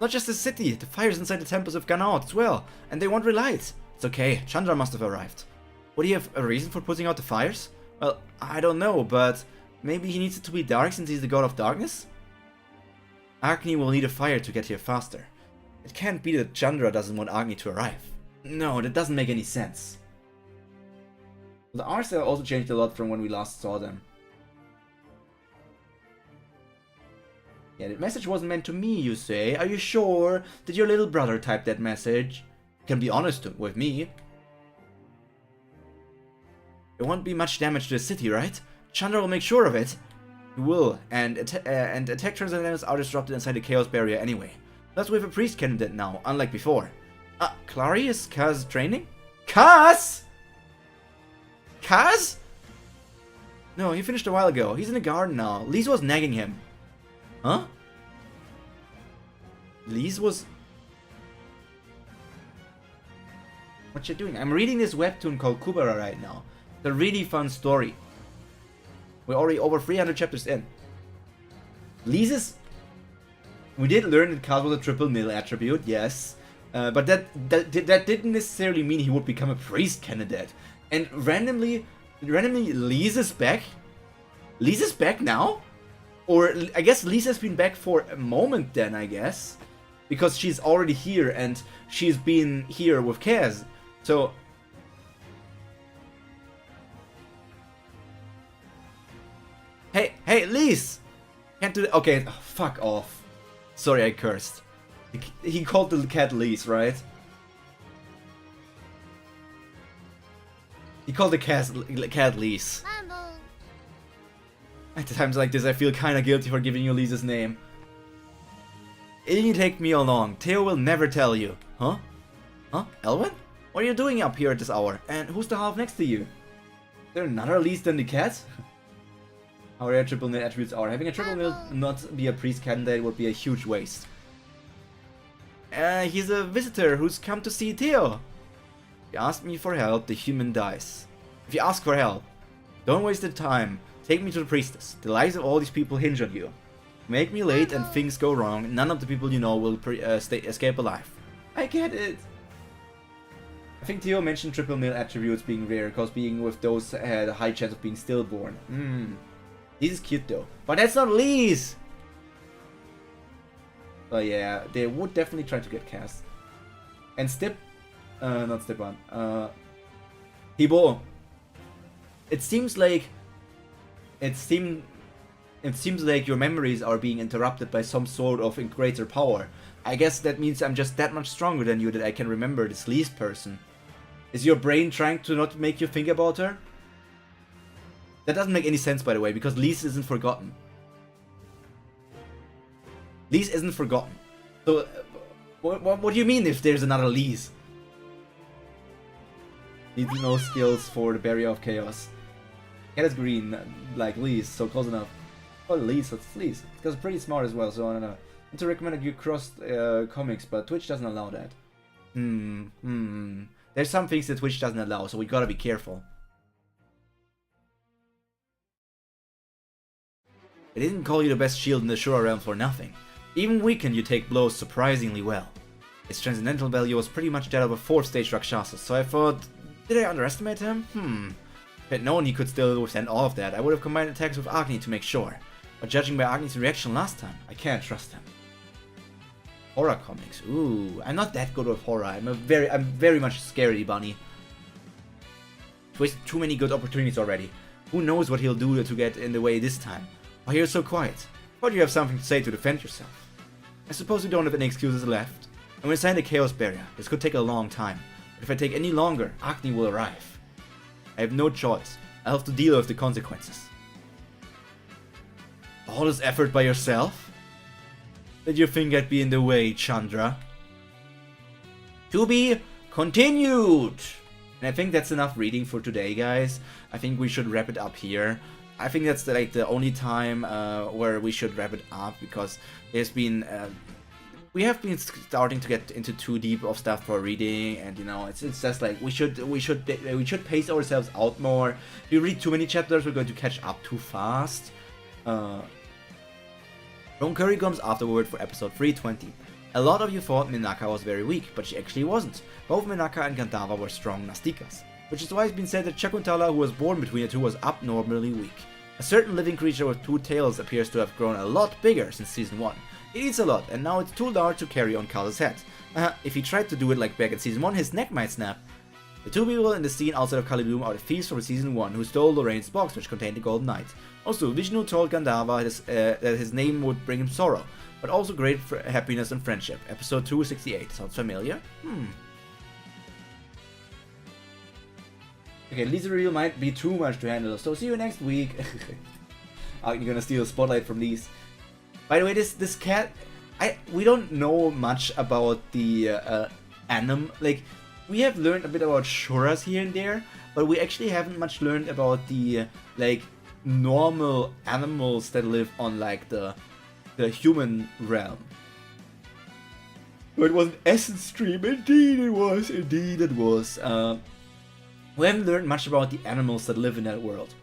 Not just the city, the fires inside the temples have gone out as well, and they won't relight. It's okay, Chandra must have arrived. Would he have a reason for putting out the fires? Well, I don't know, but maybe he needs it to be dark since he's the god of darkness? Agni will need a fire to get here faster. It can't be that Chandra doesn't want Agni to arrive. No, that doesn't make any sense. The art style also changed a lot from when we last saw them. Yeah, the message wasn't meant to me, you say. Are you sure? Did your little brother type that message? You can be honest with me. There won't be much damage to the city, right? Chandra will make sure of it. He will, and attack transcendents are disrupted inside the Chaos Barrier anyway. Plus we have a priest candidate now, unlike before. Clary, is Kaz training? Kaz? Kaz? No, he finished a while ago. He's in the garden now. Lise was nagging him. Huh? Lise was... What you doing? I'm reading this webtoon called Kubera right now. It's a really fun story. We're already over 300 chapters in. Lise's... We did learn that Kaz was a triple nil attribute, yes. But that didn't necessarily mean he would become a priest candidate. And randomly Lise is back? Lise is back now? Or, I guess Lise has been back for a moment then, I guess. because she's already here and she's been here with Kaz. So hey, Lise! Can't do that. Okay, fuck off. Sorry, I cursed. He called the cat Lise, right? He called the cat Lise. At times like this, I feel kinda guilty for giving you Lise's name. It didn't take me along. Theo will never tell you. Huh? Huh? Elwin? What are you doing up here at this hour? And who's the half next to you? Is there another Lise than the cat? How rare triple nil attributes are. Having a triple nil not be a priest candidate would be a huge waste. He's a visitor who's come to see Theo. If you ask me for help, the human dies. If you ask for help, don't waste the time. Take me to the priestess. The lives of all these people hinge on you. Make me late and things go wrong. None of the people you know will escape alive. I get it. I think Theo mentioned triple nil attributes being rare, because being with those had a high chance of being stillborn. This is cute though. But that's not Lise! But yeah, they would definitely try to get cast. And not Stepan. Thibaut. It seems like your memories are being interrupted by some sort of greater power. I guess that means I'm just that much stronger than you that I can remember this Lise person. Is your brain trying to not make you think about her? That doesn't make any sense, by the way, because Lise isn't forgotten. Lise isn't forgotten. So, what do you mean if there's another Lise? Need no skills for the Barrier of Chaos. Cat is green, like Lise, so close enough. Oh, Lise, that's Lise. It's pretty smart as well, so I don't know. I want to recommend you cross comics, but Twitch doesn't allow that. There's some things that Twitch doesn't allow, so we gotta be careful. I didn't call you the best shield in the Shura realm for nothing. Even weakened, you take blows surprisingly well. Its transcendental value was pretty much that of a 4th stage Rakshasa, so I thought, did I underestimate him? If I'd known he could still withstand all of that, I would have combined attacks with Agni to make sure. But judging by Agni's reaction last time, I can't trust him. Horror comics, ooh, I'm not that good with horror. I'm very much a scary bunny. Wasted too many good opportunities already. Who knows what he'll do to get in the way this time? Why you're so quiet? Thought you have something to say to defend yourself. I suppose you don't have any excuses left. I'm gonna sign the Chaos Barrier. This could take a long time. But if I take any longer, Agni will arrive. I have no choice. I'll have to deal with the consequences. All this effort by yourself? Did you think I'd be in the way, Chandra? To be continued! And I think that's enough reading for today, guys. I think we should wrap it up here. I think that's like the only time where we should wrap it up, because there's been we have been starting to get into too deep of stuff for reading, and you know it's just like we should pace ourselves out more. If we read too many chapters, we're going to catch up too fast. Ron Curry comes afterward for episode 320. A lot of you thought Minaka was very weak, but she actually wasn't. Both Minaka and Gandava were strong Nastikas, which is why it's been said that Shakuntala, who was born between the two, was abnormally weak. A certain living creature with 2 tails appears to have grown a lot bigger since season 1. It eats a lot, and now it's too large to carry on Kala's head. If he tried to do it like back in season 1, his neck might snap. The 2 people in the scene outside of Kalidoom are the thieves from season 1 who stole Lorraine's box, which contained the Golden Knight. Also, Vishnu told Gandava that his name would bring him sorrow, but also great happiness and friendship. Episode 268. Sounds familiar? Okay, Lisa Real might be too much to handle, so see you next week. You're gonna steal the spotlight from these. By the way, this cat, we don't know much about the like, we have learned a bit about Shuras here and there, but we actually haven't much learned about the like normal animals that live on like the human realm. But it was an essence stream, indeed it was. We haven't learned much about the animals that live in that world.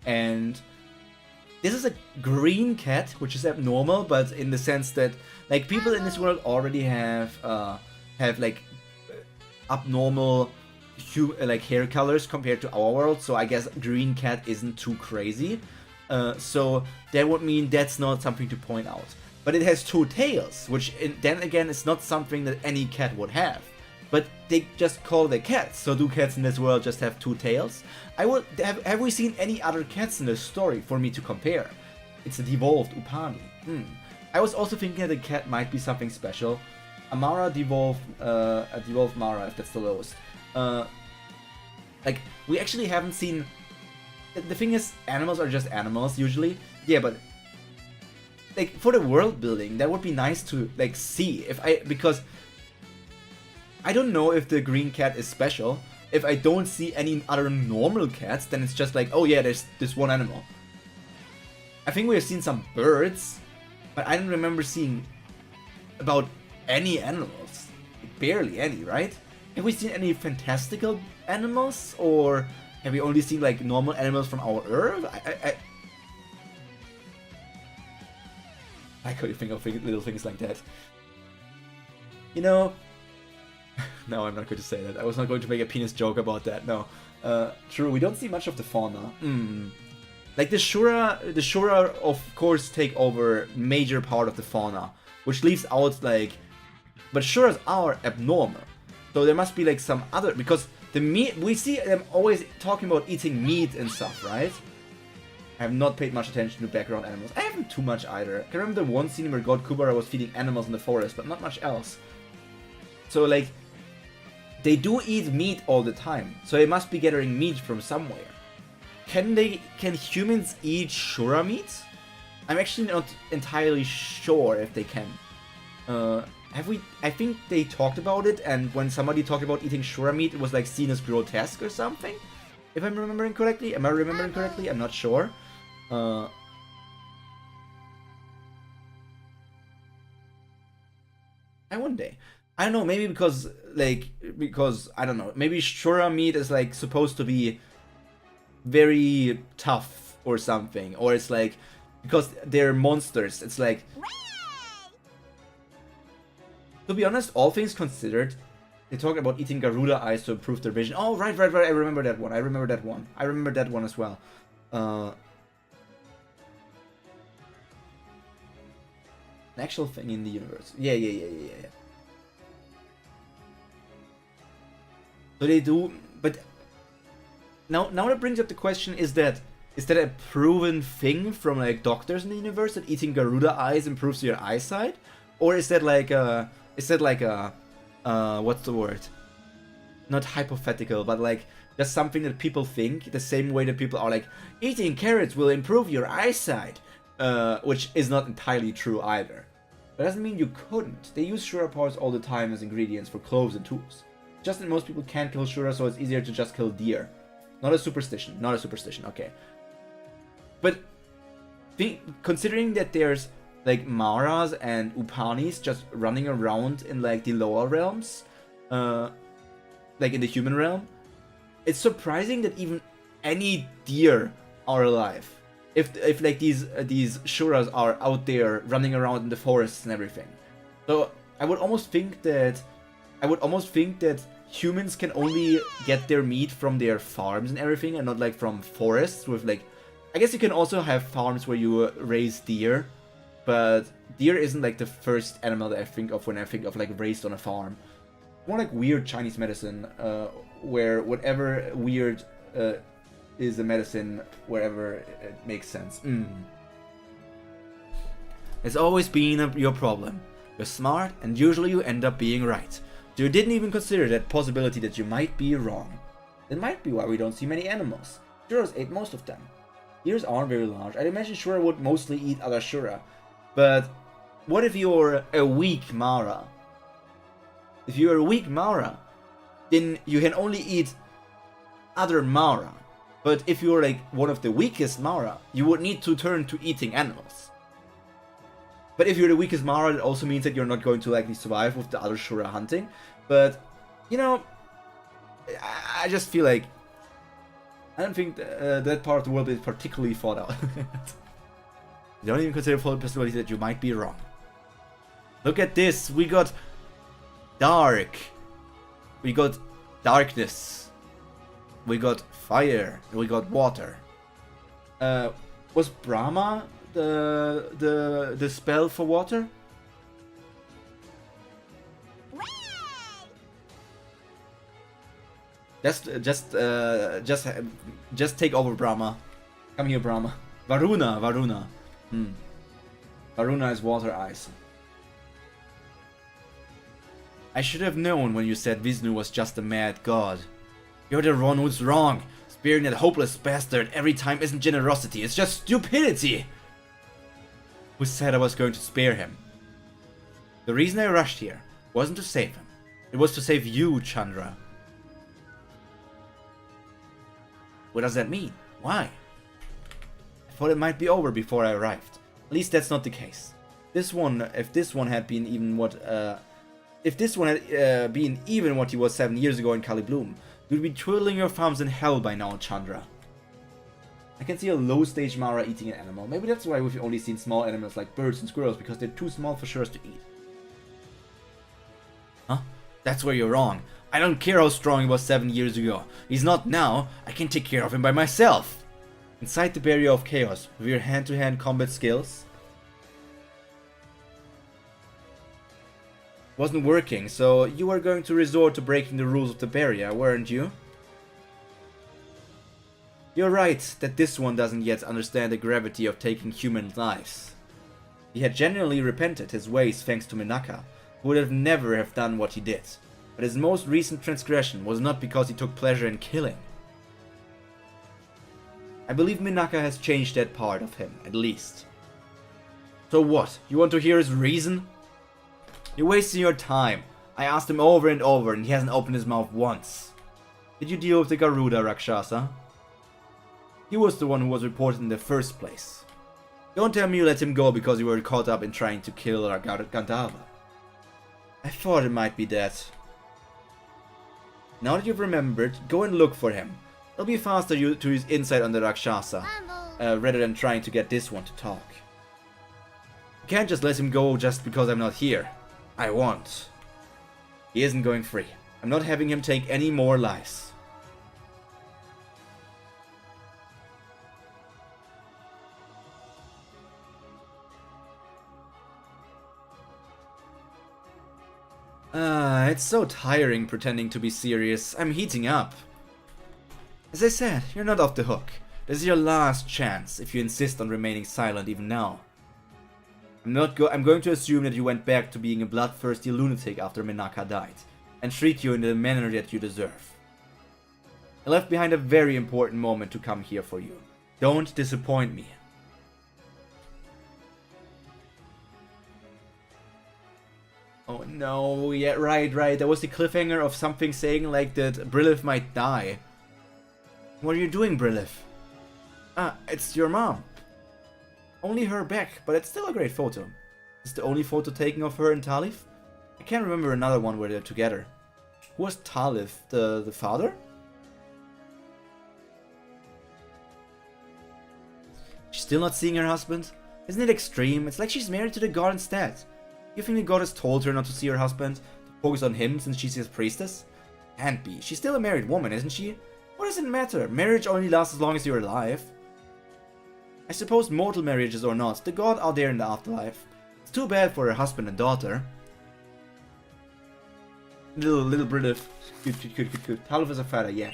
And this is a green cat, which is abnormal, but in the sense that like people in this world already have like abnormal like hair colors compared to our world, so I guess green cat isn't too crazy. So that would mean that's not something to point out. but it has two tails, which then again is not something that any cat would have. But they just call it cats, so do cats in this world just have two tails? Have we seen any other cats in this story for me to compare? It's a devolved Upani. I was also thinking that the cat might be something special. A devolved Mara, if that's the lowest. Like, we actually haven't seen... The thing is, animals are just animals, usually. Yeah, but... Like, for the world building, that would be nice to, like, see. Because... I don't know if the green cat is special. If I don't see any other normal cats, then it's just like, oh yeah, there's this one animal. I think we have seen some birds, but I don't remember seeing about any animals. Barely any, right? Have we seen any fantastical animals? Or have we only seen like normal animals from our Earth? I like how you think of little things like that. You know... No, I'm not going to say that. I was not going to make a penis joke about that, no. True, we don't see much of the fauna. Like the Shura of course take over major part of the fauna, which leaves out like... But Shuras are abnormal. So there must be like some other... Because the meat... We see them always talking about eating meat and stuff, right? I have not paid much attention to background animals. I haven't too much either. I can remember the one scene where God Kubera was feeding animals in the forest, but not much else. So like... They do eat meat all the time, so they must be gathering meat from somewhere. Can humans eat Shura meat? I'm actually not entirely sure if they can. I think they talked about it, and when somebody talked about eating Shura meat, it was like seen as grotesque or something. If I'm remembering correctly. Am I remembering correctly? I'm not sure. I one day. I don't know, maybe because I don't know, maybe Shura meat is like supposed to be very tough or something, or it's like, because they're monsters, it's like... To be honest, all things considered, they talk about eating Garuda eyes to improve their vision. Oh, right, I remember that one, I remember that one as well. An actual thing in the universe. Yeah. So they do, but now that brings up the question: is that a proven thing from like doctors in the universe that eating Garuda eyes improves your eyesight, or is that like a what's the word? Not hypothetical, but like just something that people think the same way that people are like eating carrots will improve your eyesight, which is not entirely true either. That doesn't mean you couldn't. They use Shura parts all the time as ingredients for clothes and tools. Just that most people can't kill Shura, so it's easier to just kill deer. Not a superstition, okay. But considering that there's like Maras and Upanis just running around in like the lower realms, like in the human realm, it's surprising that even any deer are alive. If like these Shuras are out there running around in the forests and everything. So I would almost think that humans can only get their meat from their farms and everything, and not like from forests with like... I guess you can also have farms where you raise deer, but deer isn't like the first animal that I think of when I think of like raised on a farm. More like weird Chinese medicine, where whatever weird is a medicine wherever it makes sense. It's always been your problem. You're smart, and usually you end up being right. So you didn't even consider that possibility that you might be wrong. That might be why we don't see many animals. Shuras ate most of them. Deers aren't very large. I'd imagine Shura would mostly eat other Shura. But what if you're a weak Mara? If you're a weak Mara, then you can only eat other Mara. But if you're like one of the weakest Mara, you would need to turn to eating animals. But if you're the weakest Mara, it also means that you're not going to likely survive with the other Shura hunting. But, you know, I just feel like I don't think that part of the world is particularly thought out. You don't even consider for the possibility that you might be wrong. Look at this, we got dark, we got darkness, we got fire, and we got water. Was Brahma the spell for water? Just take over, Brahma. Come here, Brahma. Varuna. Varuna is water ice. I should have known when you said Vishnu was just a mad god. You're the one who's wrong. Sparing that hopeless bastard every time isn't generosity, it's just stupidity! Who said I was going to spare him? The reason I rushed here wasn't to save him. It was to save you, Chandra. What does that mean? Why? I thought it might be over before I arrived. At least that's not the case. If this one had been even what he was 7 years ago in Kali Bloom, you'd be twiddling your thumbs in hell by now, Chandra. I can see a low stage Mara eating an animal. Maybe that's why we've only seen small animals like birds and squirrels, because they're too small for Shurs to eat. Huh? That's where you're wrong. I don't care how strong he was 7 years ago. He's not now. I can take care of him by myself. Inside the barrier of chaos, with your hand-to-hand combat skills. Wasn't working, so you were going to resort to breaking the rules of the barrier, weren't you? You're right that this one doesn't yet understand the gravity of taking human lives. He had genuinely repented his ways thanks to Minaka, who would have never have done what he did. But his most recent transgression was not because he took pleasure in killing. I believe Minaka has changed that part of him, at least. So what? You want to hear his reason? You're wasting your time. I asked him over and over and he hasn't opened his mouth once. Did you deal with the Garuda Rakshasa? He was the one who was reported in the first place. Don't tell me you let him go because you were caught up in trying to kill Gandharva. I thought it might be that. Now that you've remembered, go and look for him. It'll be faster to use insight on the Rakshasa, rather than trying to get this one to talk. You can't just let him go just because I'm not here. I won't. He isn't going free. I'm not having him take any more lives. It's so tiring pretending to be serious. I'm heating up. As I said, you're not off the hook. This is your last chance if you insist on remaining silent even now. I'm going to assume that you went back to being a bloodthirsty lunatic after Minaka died, and treat you in the manner that you deserve. I left behind a very important moment to come here for you. Don't disappoint me. Oh no, yeah, right. That was the cliffhanger of something saying like that Brilith might die. What are you doing, Brilith? It's your mom. Only her back, but it's still a great photo. It's the only photo taken of her and Talif? I can't remember another one where they're together. Who was Talif? The father? She's still not seeing her husband? Isn't it extreme? It's like she's married to the god instead. You think the god has told her not to see her husband? To focus on him since she's his priestess? Can't be. She's still a married woman, isn't she? What does it matter? Marriage only lasts as long as you're alive. I suppose mortal marriages or not, the god out there in the afterlife. It's too bad for her husband and daughter. Little Brilith. Good. Talif is a father, yeah.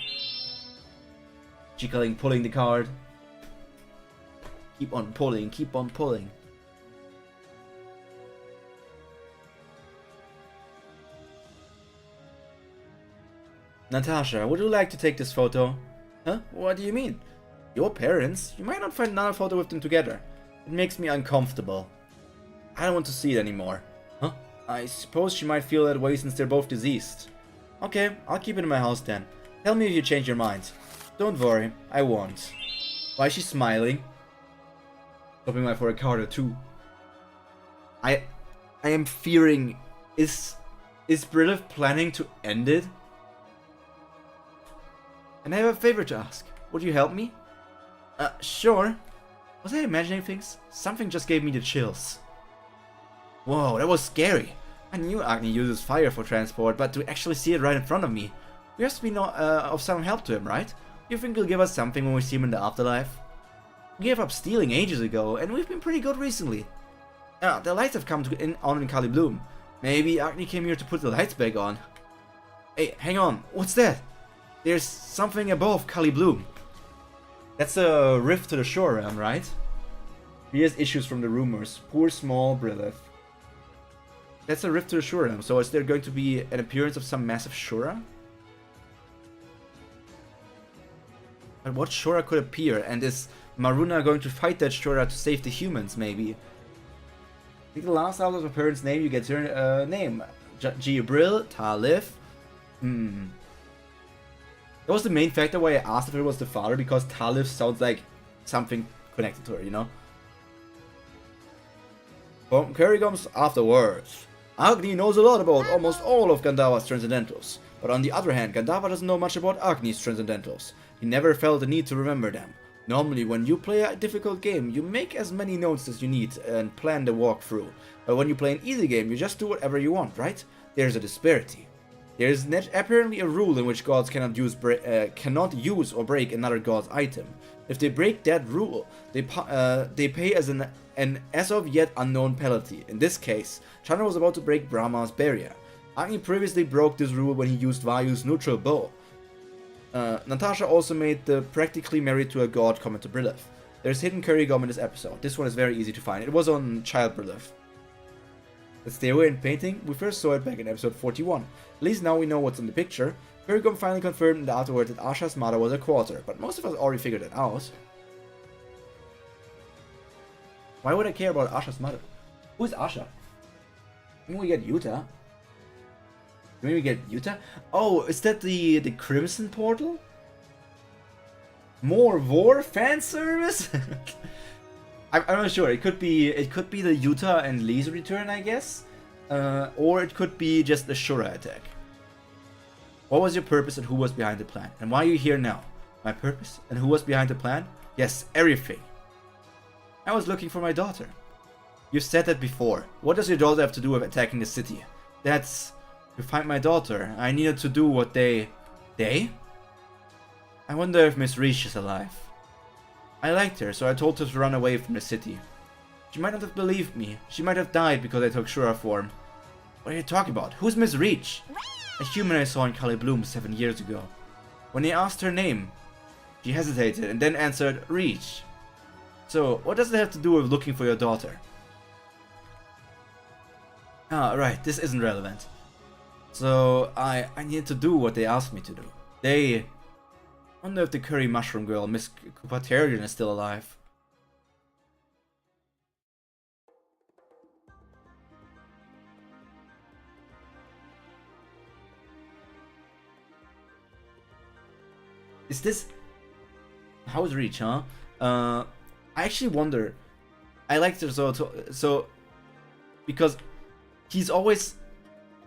Jiggling, pulling the card. Keep on pulling. Natasha, would you like to take this photo? Huh? What do you mean? Your parents? You might not find another photo with them together. It makes me uncomfortable. I don't want to see it anymore. Huh? I suppose she might feel that way since they're both deceased. Okay, I'll keep it in my house then. Tell me if you change your mind. Don't worry, I won't. Why is she smiling? Hoping for a card or two. I am fearing... Is Brilith planning to end it? And I have a favor to ask. Would you help me? Sure. Was I imagining things? Something just gave me the chills. Whoa, that was scary. I knew Agni uses fire for transport, but to actually see it right in front of me. We have to be of some help to him, right? You think he'll give us something when we see him in the afterlife? We gave up stealing ages ago, and we've been pretty good recently. The lights have come on in Kali Bloom. Maybe Agni came here to put the lights back on. Hey, hang on, what's that? There's something above Kali Bloom. That's a rift to the shore realm, right? He has issues from the rumors. Poor small Brilith. That's a rift to the shore realm, so is there going to be an appearance of some massive Shura? But what Shura could appear? And is Maruna going to fight that Shura to save the humans, maybe? I think the last out of a parent's name, you get her name. Gibril, Talif. That was the main factor why I asked if it was the father, because Talif sounds like something connected to her, you know? From Kerrigan's afterwards. Agni knows a lot about almost all of Gandharva's Transcendentals. But on the other hand, Gandharva doesn't know much about Agni's Transcendentals. He never felt the need to remember them. Normally, when you play a difficult game, you make as many notes as you need and plan the walkthrough. But when you play an easy game, you just do whatever you want, right? There's a disparity. There is apparently a rule in which gods cannot use or break another god's item. If they break that rule, they pay as an as of yet unknown penalty. In this case, Chandra was about to break Brahma's barrier. Agni previously broke this rule when he used Vayu's neutral bow. Natasha also made the practically married to a god comment to Brilith. There's hidden curry gum in this episode. This one is very easy to find. It was on Child Brilith. Let's stay away in painting. We first saw it back in episode 41. At least now we know what's in the picture. Curry gum finally confirmed in the afterward that Asha's mother was a quarter, but most of us already figured it out. Why would I care about Asha's mother? Who's Asha? Can we get Yuta? Can we get Yuta? Oh, is that the Crimson Portal? More war fan service? I'm not sure. It could be the Yuta and Lee's return, I guess, or it could be just a Shura attack. What was your purpose and who was behind the plan? And why are you here now? My purpose and who was behind the plan? Yes, everything. I was looking for my daughter. You've said that before. What does your daughter have to do with attacking the city? That's... To find my daughter, I needed to do what they... They? I wonder if Miss Reach is alive. I liked her, so I told her to run away from the city. She might not have believed me. She might have died because I took Shura form. What are you talking about? Who's Miss Reach? A human I saw in Kali Bloom 7 years ago. When they asked her name, she hesitated and then answered Reach. So, what does that have to do with looking for your daughter? Ah, right, this isn't relevant. So, I needed to do what they asked me to do. They... wonder if the curry mushroom girl, Miss Kupaterian, is still alive. Is this... How's Reach, huh? I actually wonder... I like this so... Because he's always...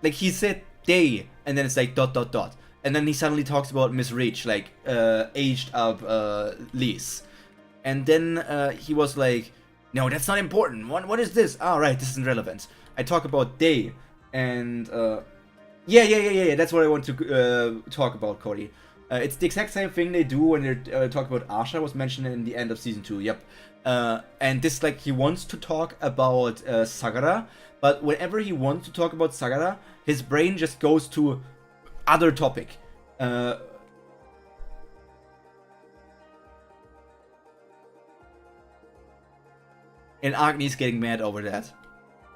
Like, he said they, and then it's like ... And then he suddenly talks about Miss Reach, like, aged up Lise. And then he was like, no, that's not important. What is this? Oh, right, this isn't relevant. I talk about they, and yeah, that's what I want to talk about, Cody. It's the exact same thing they do when they talk about Asha, was mentioned in the end of season 2, yep. And this, like, he wants to talk about Sagara, but whenever he wants to talk about Sagara, his brain just goes to other topic. And Agni's getting mad over that.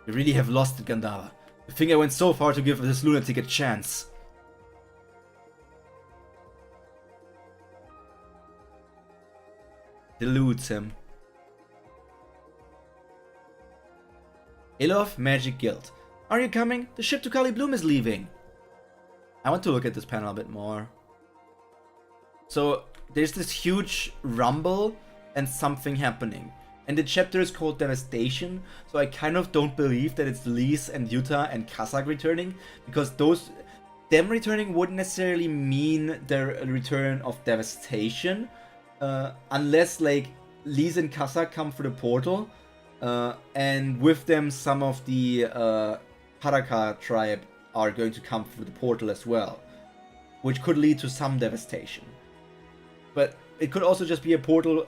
We really have lost it, Gandharva. I think I went so far to give this lunatic a chance. Deludes him. Ilov Magic Guild. Are you coming? The ship to Kali Bloom is leaving. I want to look at this panel a bit more. So, there's this huge rumble and something happening. And the chapter is called Devastation, so I kind of don't believe that it's Lise and Yuta and Kazakh returning, because them returning wouldn't necessarily mean the return of Devastation, unless, like, Lise and Kazakh come through the portal, and with them some of the Paraka tribe are going to come through the portal as well, which could lead to some devastation. But it could also just be a portal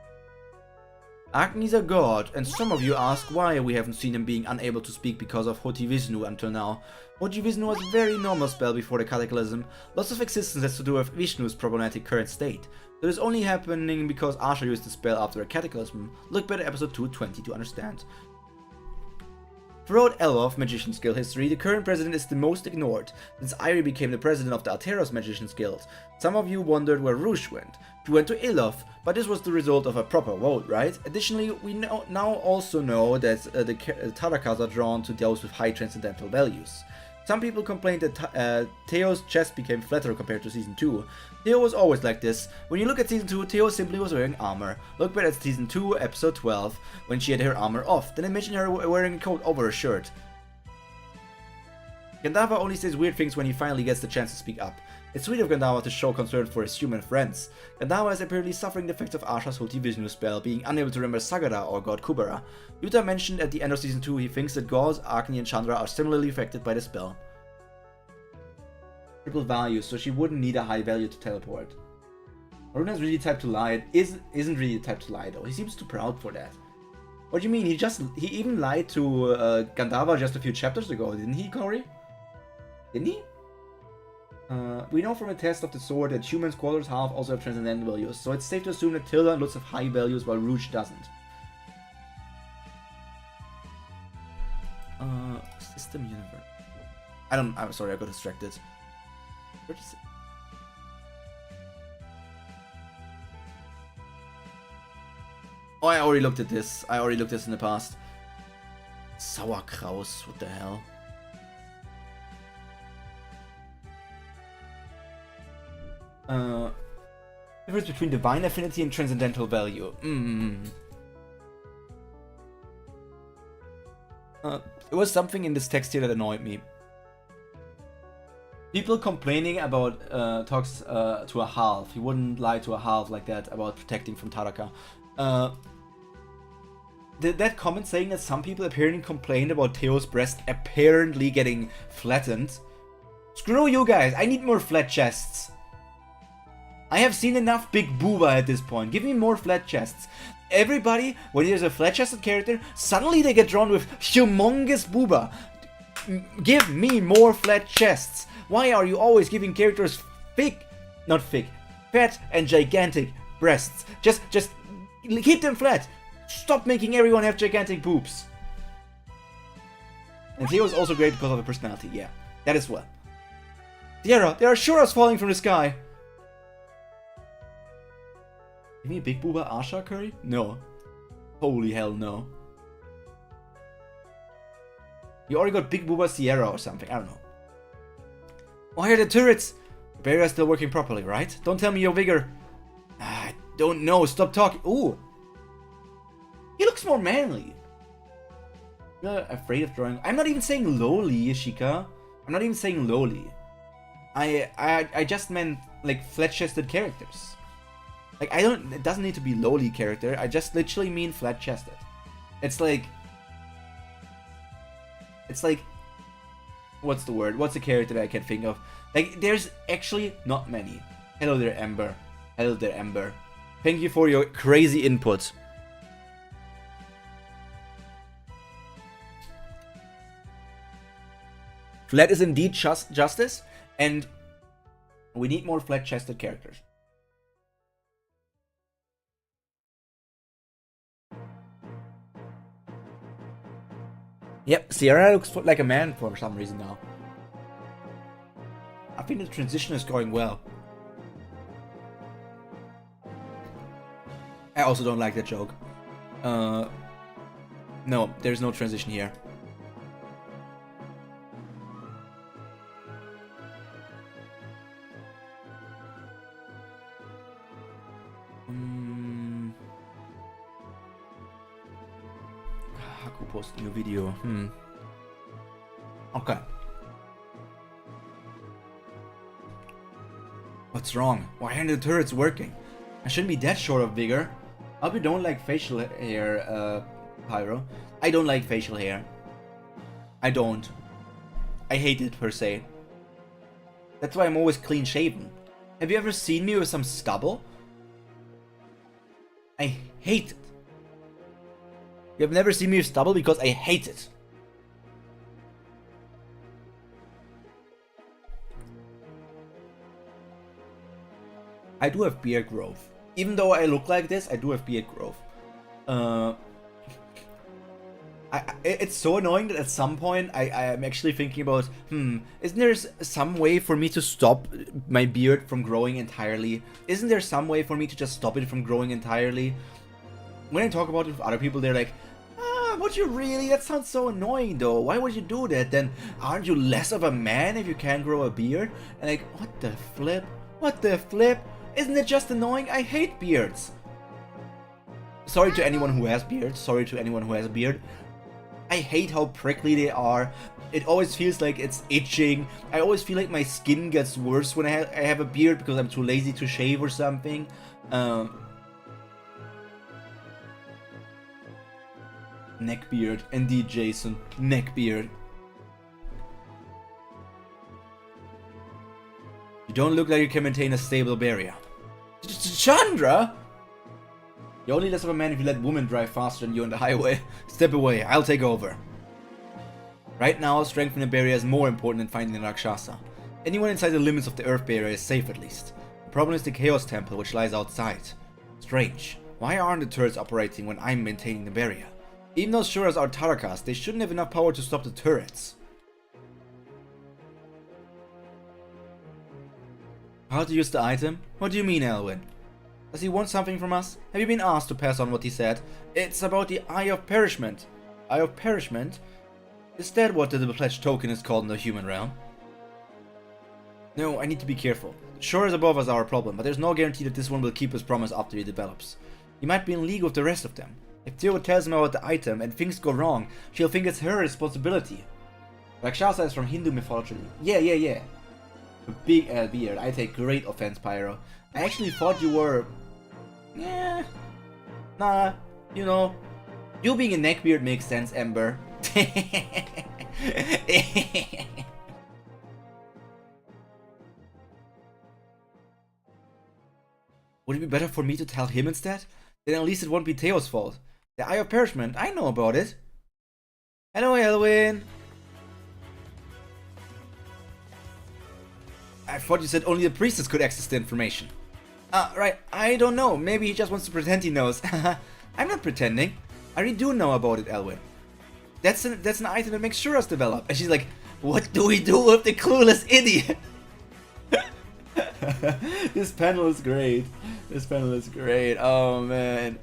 Agni's a god, and some of you ask why we haven't seen him being unable to speak because of Hotivishnu until now. Hotivishnu was a very normal spell before the Cataclysm. Loss of existence has to do with Vishnu's problematic current state. That is only happening because Asha used the spell after a Cataclysm. Look back at episode 220 to understand. Throughout Elwaf Magician's Guild history, the current president is the most ignored, since Irie became the president of the Alteros Magician's Guild. Some of you wondered where Rouge went. He went to Ilov, but this was the result of a proper vote, right? Additionally, we now also know that the Tarakas are drawn to those with high transcendental values. Some people complained that Theo's chest became flatter compared to Season 2. Theo was always like this. When you look at Season 2, Theo simply was wearing armor. Look back at Season 2, Episode 12, when she had her armor off. Then imagine her wearing a coat over her shirt. Gandava only says weird things when he finally gets the chance to speak up. It's sweet of Gandava to show concern for his human friends. Gandava is apparently suffering the effects of Asha's Hotivishnu spell, being unable to remember Sagara or God Kubera. Yuta mentioned at the end of Season 2 he thinks that Gauze, Agni and Chandra are similarly affected by the spell. Triple value, so she wouldn't need a high value to teleport. Aruna's really type to lie. Isn't really the type to lie though. He seems too proud for that. What do you mean? He even lied to Gandava just a few chapters ago, didn't he, Cory? Didn't he? We know from a test of the sword that humans quarters half also have transcendental values, so it's safe to assume that Tilda and Lutz have high values while Rouge doesn't. System universe. I'm sorry, I got distracted. Where is it? Oh, I already looked at this. I already looked at this in the past. Sauerkraus, what the hell? Difference between divine affinity and transcendental value. There was something in this text here that annoyed me. People complaining about talks to a half. He wouldn't lie to a half like that about protecting from Taraka. That comment saying that some people apparently complained about Theo's breast apparently getting flattened. Screw you guys, I need more flat chests. I have seen enough big booba at this point. Give me more flat chests. Everybody, when there's a flat chested character, suddenly they get drawn with humongous booba. Give me more flat chests. Why are you always giving characters fat and gigantic breasts? Just keep them flat. Stop making everyone have gigantic boobs. And Theo is also great because of the personality. Yeah, that as well. Sierra, there are Shuras falling from the sky. Give me a big booba Asha curry? No. Holy hell no. You already got big booba Sierra or something. I don't know. Why are the turrets? Kubera is still working properly, right? Don't tell me your vigor. I don't know. Stop talking. Ooh. He looks more manly. You're afraid of drawing. I'm not even saying lowly, Ishika. I'm not even saying lowly. I just meant like flat-chested characters. Like it doesn't need to be lowly character. I just literally mean flat-chested. It's like what's the word? What's a character that I can think of? Like there's actually not many. Hello there, Ember. Hello there, Ember. Thank you for your crazy input. Flat is indeed justice, and we need more flat-chested characters. Yep, Sierra looks like a man for some reason now. I think the transition is going well. I also don't like that joke. No, there's no transition here. Haku posted a new video. Okay. What's wrong? Why aren't the turrets working? I shouldn't be that short of vigor. I hope you don't like facial hair, Pyro. I don't like facial hair. I don't. I hate it per se. That's why I'm always clean shaven. Have you ever seen me with some stubble? I hate it. You have never seen me with stubble because I hate it. I do have beard growth. Even though I look like this, I do have beard growth. It's so annoying that at some point I am actually thinking about, isn't there some way for me to stop my beard from growing entirely? Isn't there some way for me to just stop it from growing entirely? When I talk about it with other people, they're like, would you really? That sounds so annoying though. Why would you do that? Then aren't you less of a man if you can't grow a beard? And like, what the flip? What the flip? Isn't it just annoying? I hate beards. Sorry to anyone who has beards. Sorry to anyone who has a beard. I hate how prickly they are. It always feels like it's itching. I always feel like my skin gets worse when I have a beard because I'm too lazy to shave or something. Neckbeard. Indeed, Jason. Neckbeard. You don't look like you can maintain a stable barrier. Chandra? You're only less of a man if you let women drive faster than you on the highway. Step away, I'll take over. Right now, strengthening the barrier is more important than finding the Rakshasa. Anyone inside the limits of the Earth barrier is safe at least. The problem is the Chaos Temple, which lies outside. Strange. Why aren't the turrets operating when I'm maintaining the barrier? Even though Shuras are Tarakas, they shouldn't have enough power to stop the turrets. How to use the item? What do you mean, Elwyn? Does he want something from us? Have you been asked to pass on what he said? It's about the Eye of Perishment. Eye of Perishment? Is that what the pledge token is called in the human realm? No, I need to be careful. Shuras above us are a problem, but there's no guarantee that this one will keep his promise after he develops. He might be in league with the rest of them. If Theo tells him about the item and things go wrong, she'll think it's her responsibility. Rakshasa is from Hindu mythology. Yeah. A big beard. I take great offense, Pyro. I actually thought you were... Nah, you know. You being a neckbeard makes sense, Ember. Would it be better for me to tell him instead? Then at least it won't be Theo's fault. The Eye of Perishment, I know about it. Hello, Elwyn. I thought you said only the priestess could access the information. Right, I don't know. Maybe he just wants to pretend he knows. I'm not pretending. I really do know about it, Elwyn. That's an item that makes Shuras develop. And she's like, what do we do with the clueless idiot? This panel is great. This panel is great. Oh man.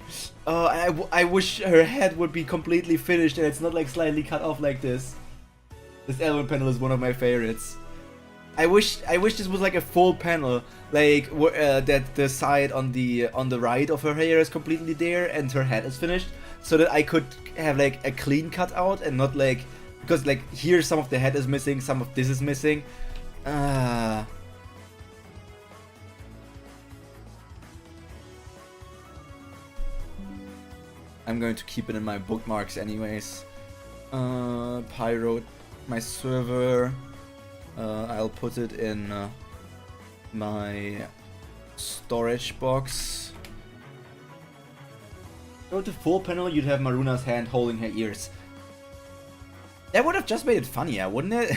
I wish her head would be completely finished and it's not like slightly cut off like this. This Elwyn panel is one of my favorites. I wish this was like a full panel, like that the side on the right of her hair is completely there and her head is finished, so that I could have like a clean cut out and not like, because like here some of the head is missing, some of this is missing. I'm going to keep it in my bookmarks anyways. Pyro, my server. I'll put it in my storage box. Go to full panel, you'd have Maruna's hand holding her ears. That would have just made it funnier, wouldn't it?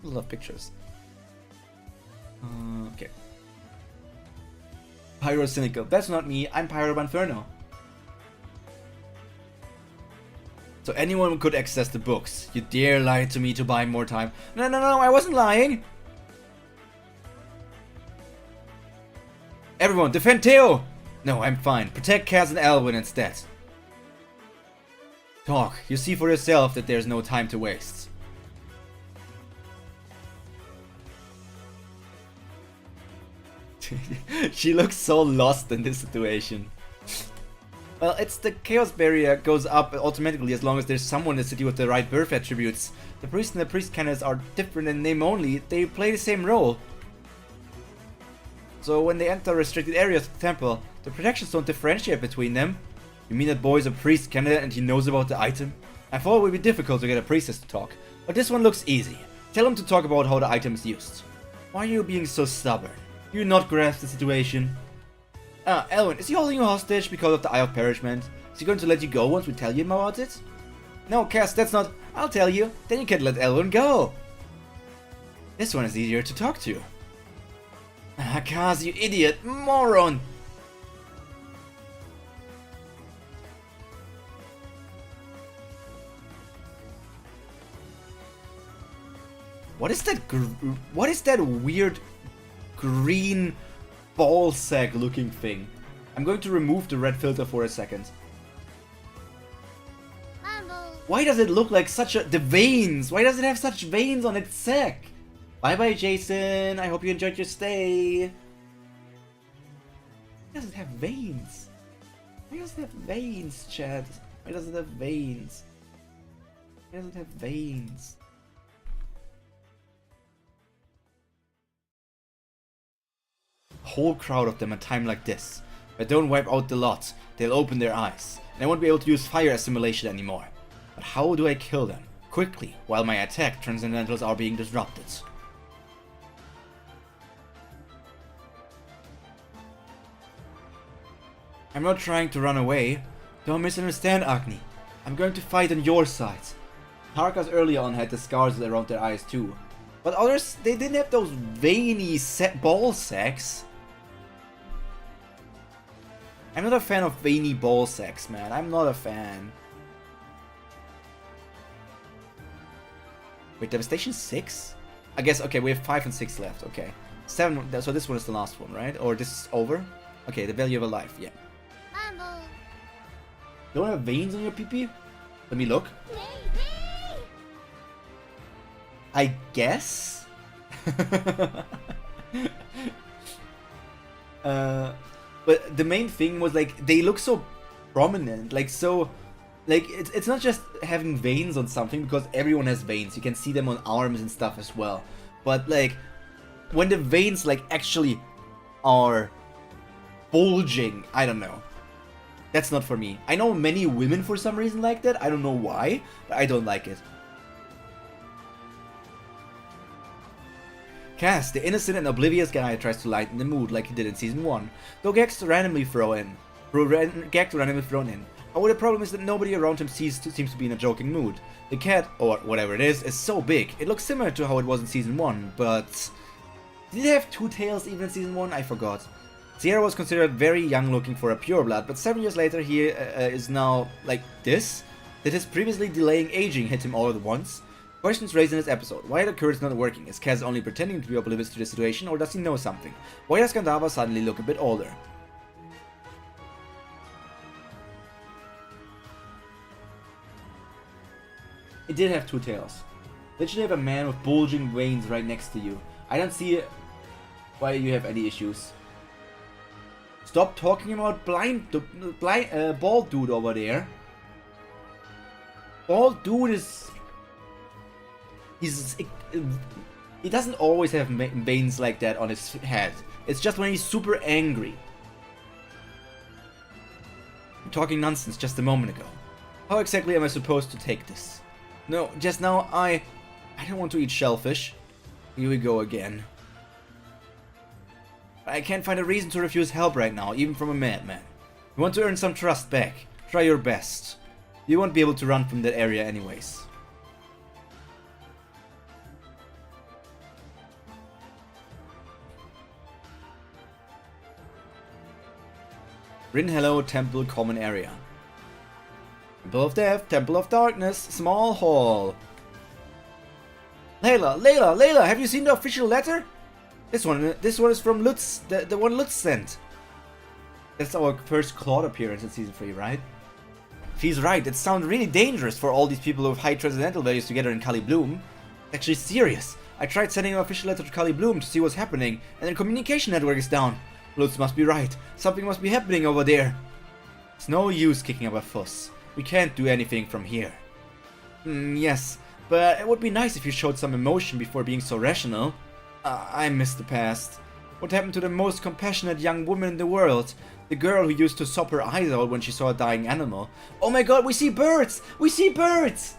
I love pictures. Okay. Pyro Cynical. That's not me, I'm Pyro Bunferno. So anyone could access the books. You dare lie to me to buy more time. No, I wasn't lying. Everyone, defend Theo! No, I'm fine. Protect Kaz and Elwyn instead. Talk. You see for yourself that there's no time to waste. She looks so lost in this situation. Well, it's the Chaos Barrier goes up automatically as long as there's someone in the city with the right birth attributes. The priest and the priest candidates are different in name only, they play the same role. So when they enter restricted areas of the temple, the protections don't differentiate between them. You mean that boy is a priest candidate and he knows about the item? I thought it would be difficult to get a priestess to talk, but this one looks easy. Tell him to talk about how the item is used. Why are you being so stubborn? You not grasp the situation. Elwin, is he holding you hostage because of the Eye of Perishment? Is he going to let you go once we tell him about it? No, Cass, that's not... I'll tell you, then you can let Elwin go. This one is easier to talk to. Cass, you idiot, moron! What is that? What is that weird green ball sack looking thing? I'm going to remove the red filter for a second. Why does it look like such a... The veins! Why does it have such veins on its sack? Bye bye, Jason. I hope you enjoyed your stay. Why does it have veins? Why does it have veins, Chad? Why does it have veins? Why does it have veins? Whole crowd of them at a time like this. If I don't wipe out the lot, they'll open their eyes, and I won't be able to use fire assimilation anymore. But how do I kill them? Quickly, while my attack transcendentals are being disrupted. I'm not trying to run away. Don't misunderstand, Agni. I'm going to fight on your side. Tarkas earlier on had the scars around their eyes too. But others, they didn't have those veiny ball sacks. I'm not a fan of veiny ball sacks, man. I'm not a fan. Wait, Devastation 6? I guess, okay, we have 5 and 6 left, okay. 7, so this one is the last one, right? Or this is over? Okay, the value of a life, yeah. Don't have veins on your pee-pee? Let me look. I guess? But the main thing was, like, they look so prominent, like, so... Like, it's not just having veins on something, because everyone has veins. You can see them on arms and stuff as well. But, like, when the veins, like, actually are bulging, I don't know. That's not for me. I know many women for some reason like that. I don't know why, but I don't like it. Cass, the innocent and oblivious guy, tries to lighten the mood like he did in Season 1. Though gags randomly thrown in. Oh, the problem is that nobody around him seems to be in a joking mood. The cat, or whatever it is so big. It looks similar to how it was in Season 1, but... Did it have 2 tails even in Season 1? I forgot. Sierra was considered very young looking for a pureblood, but 7 years later he is now like this? Did his previously delaying aging hit him all at once? Questions raised in this episode. Why are the curse not working? Is Kaz only pretending to be oblivious to the situation, or does he know something? Why does Gandava suddenly look a bit older? It did have 2 tails. Literally have a man with bulging veins right next to you. I don't see why you have any issues. Stop talking about bald dude over there. Bald dude is... He doesn't always have veins like that on his head. It's just when he's super angry. I'm talking nonsense just a moment ago. How exactly am I supposed to take this? No, just now I don't want to eat shellfish. Here we go again. I can't find a reason to refuse help right now, even from a madman. You want to earn some trust back. Try your best. You won't be able to run from that area anyways. Rin Hello Temple Common Area. Temple of Death, Temple of Darkness, Small Hall. Layla, have you seen the official letter? This one is from Lutz, the one Lutz sent. That's our first Claude appearance in Season 3, right? If he's right, it sounds really dangerous for all these people with high transcendental values together in Kali Bloom. Actually serious. I tried sending an official letter to Kali Bloom to see what's happening, and their communication network is down. Lutz must be right. Something must be happening over there. It's no use kicking up a fuss. We can't do anything from here. Yes, but it would be nice if you showed some emotion before being so rational. I miss the past. What happened to the most compassionate young woman in the world? The girl who used to sob her eyes out when she saw a dying animal. Oh my god, we see birds! We see birds!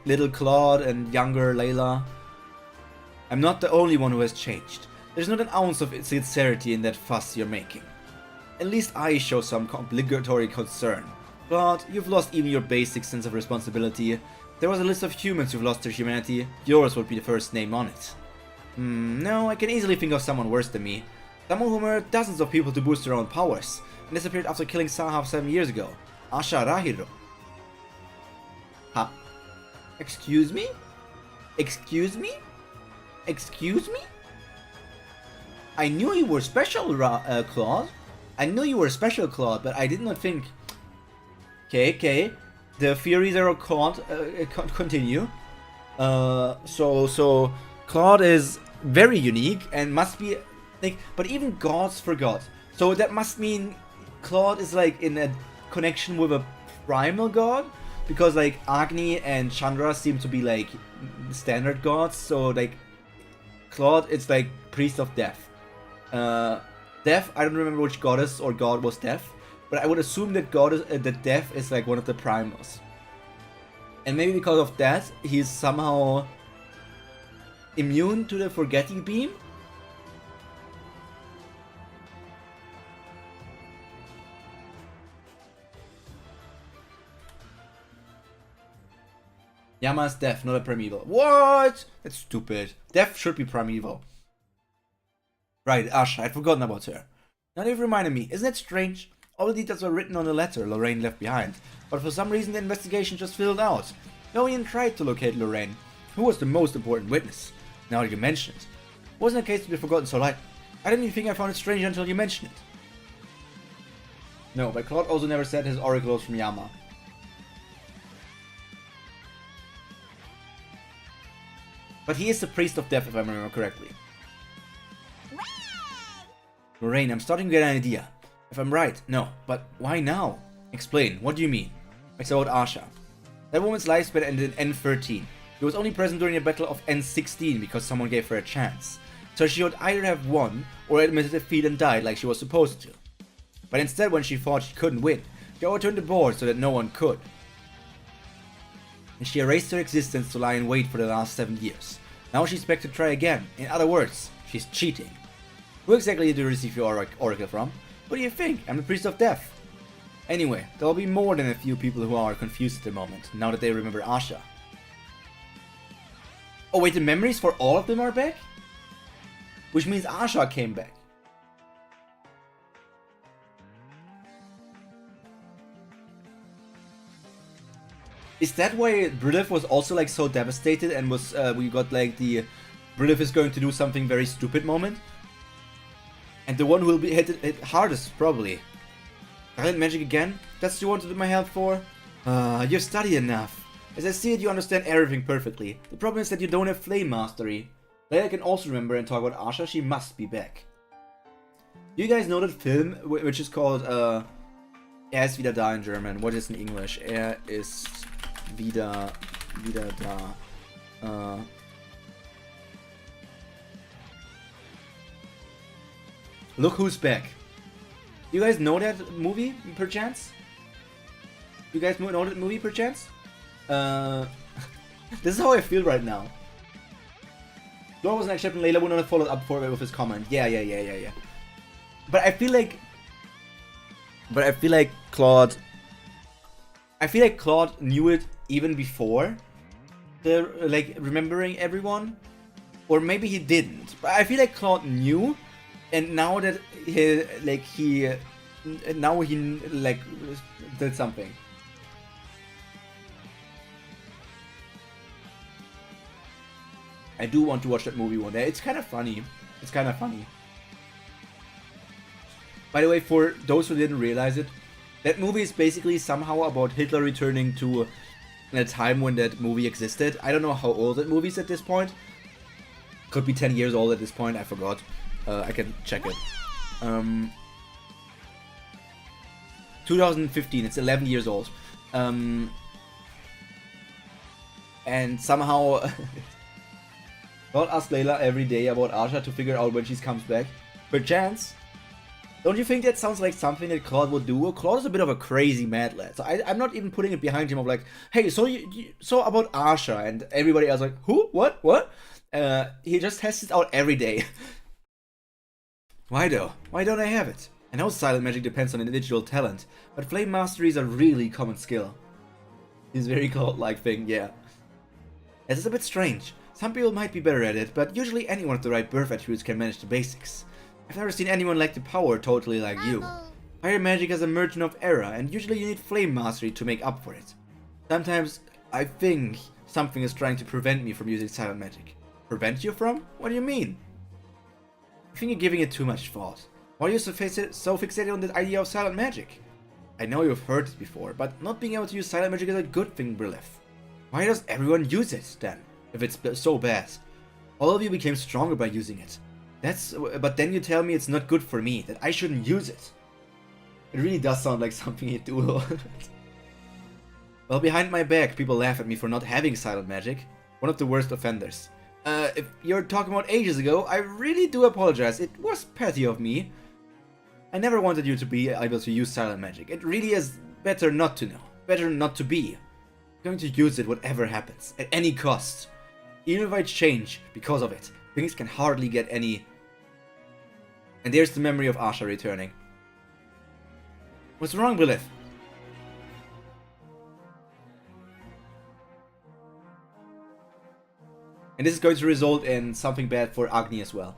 Little Claude and younger Layla. I'm not the only one who has changed. There's not an ounce of sincerity in that fuss you're making. At least I show some obligatory concern. But you've lost even your basic sense of responsibility. If there was a list of humans who've lost their humanity, yours would be the first name on it. No, I can easily think of someone worse than me. Someone who murdered dozens of people to boost their own powers, and disappeared after killing Sahab 7 years ago. Asha Rahiro. Ha. Excuse me? Excuse me? Excuse me? I knew you were special, Claude. I knew you were special, Claude, but I did not think... Okay. The theories are continue. So Claude is very unique and must be... but even gods forgot. So that must mean Claude is like in a connection with a primal god? Because like Agni and Chandra seem to be like standard gods. So like Claude is like priest of death. Death, I don't remember which goddess or god was death, but I would assume that that death is like one of the primals. And maybe because of that, he's somehow immune to the forgetting beam? Yama's death, not a primeval. What? That's stupid. Death should be primeval. Right, Asha, I'd forgotten about her. Now you've reminded me, isn't it strange? All the details were written on the letter Lorraine left behind, but for some reason the investigation just fizzled out. No one even tried to locate Lorraine, who was the most important witness. Now that you mention it. Wasn't a case to be forgotten so lightly. I didn't even think I found it strange until you mentioned it. No, but Claude also never said his oracle was from Yama. But he is the priest of death, if I remember correctly. Lorraine, I'm starting to get an idea. If I'm right, no. But why now? Explain, what do you mean? It's about Asha. That woman's lifespan ended in N13. She was only present during the battle of N16 because someone gave her a chance. So she would either have won or admitted defeat and died like she was supposed to. But instead, when she thought she couldn't win, she overturned the board so that no one could. And she erased her existence to lie in wait for the last 7 years. Now she's back to try again. In other words, she's cheating. Who exactly did you receive your oracle from? What do you think? I'm the priest of death. Anyway, there'll be more than a few people who are confused at the moment, now that they remember Asha. Oh wait, the memories for all of them are back? Which means Asha came back. Is that why Brilliff was also like so devastated and was we got like the Brilliff is going to do something very stupid moment? And the one who will be hit hardest, probably. Silent magic again? That's what you wanted my help for? You've studied enough. As I see it, you understand everything perfectly. The problem is that you don't have flame mastery. Leia can also remember and talk about Asha, she must be back. Do you guys know that film, which is called, Er ist wieder da in German. What is in English? Er ist wieder da. Look who's back. You guys know that movie, perchance? You guys know that movie, perchance? This is how I feel right now. Dora wasn't accepting Layla would not have followed up for it with his comment. Yeah. But I feel like Claude... I feel like Claude knew it even before the, like, remembering everyone. Or maybe he didn't. But I feel like Claude knew, and now that he did something. I do want to watch that movie one day. It's kind of funny. By the way, for those who didn't realize it, that movie is basically somehow about Hitler returning to a time when that movie existed. I don't know how old that movie is at this point. Could be 10 years old at this point, I forgot. I can check it. 2015, it's 11 years old. And somehow... Don't ask Layla every day about Asha to figure out when she comes back. Perchance. Don't you think that sounds like something that Claude would do? Claude is a bit of a crazy mad lad. So I'm not even putting it behind him of like, hey, so about Asha, and everybody else like, who? What? He just tests it out every day. Why though? Why don't I have it? I know silent magic depends on individual talent, but flame mastery is a really common skill. This very cult-like thing, yeah. This is a bit strange. Some people might be better at it, but usually anyone with the right birth attributes can manage the basics. I've never seen anyone lack the power totally like you. Fire magic is a merchant of error, and usually you need flame mastery to make up for it. Sometimes I think something is trying to prevent me from using silent magic. Prevent you from? What do you mean? I think you're giving it too much thought. Why are you so fixated on the idea of silent magic? I know you've heard it before, but not being able to use silent magic is a good thing, Brilith. Why does everyone use it, then, if it's so bad? All of you became stronger by using it. But then you tell me it's not good for me, that I shouldn't use it. It really does sound like something you do. Well, behind my back, people laugh at me for not having silent magic. One of the worst offenders. If you're talking about ages ago, I really do apologize. It was petty of me. I never wanted you to be able to use silent magic. It really is better not to know. Better not to be. I'm going to use it whatever happens, at any cost. Even if I change because of it, things can hardly get any... And there's the memory of Asha returning. What's wrong, Brilith? And this is going to result in something bad for Agni as well.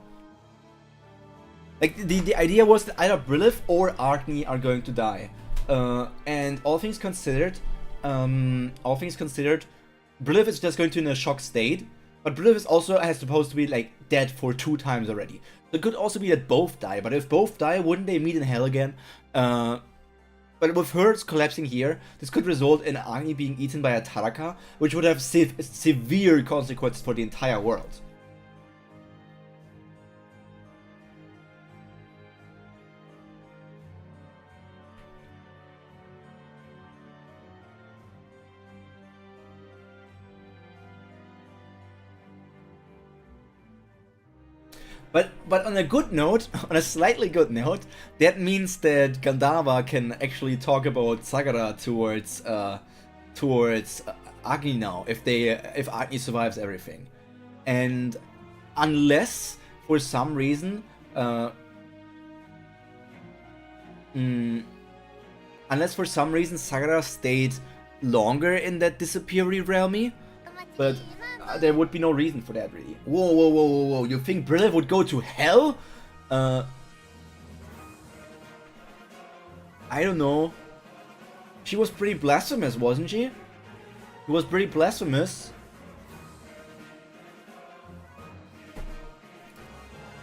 Like, the idea was that either Brilith or Agni are going to die. And all things considered, Brilith is just going to in a shock state. But Brilith is also supposed to be, like, dead for 2 times already. So it could also be that both die. But if both die, wouldn't they meet in hell again? But with hers collapsing here, this could result in Agni being eaten by a Taraka, which would have severe consequences for the entire world. But on a good note, on a slightly good note, that means that Gandharva can actually talk about Sagara towards Agni now, if Agni survives everything. And unless for some reason Sagara stayed longer in that disappeary realmy, but there would be no reason for that, really. Whoa. You think Brilith would go to hell? I don't know. She was pretty blasphemous, wasn't she? She was pretty blasphemous.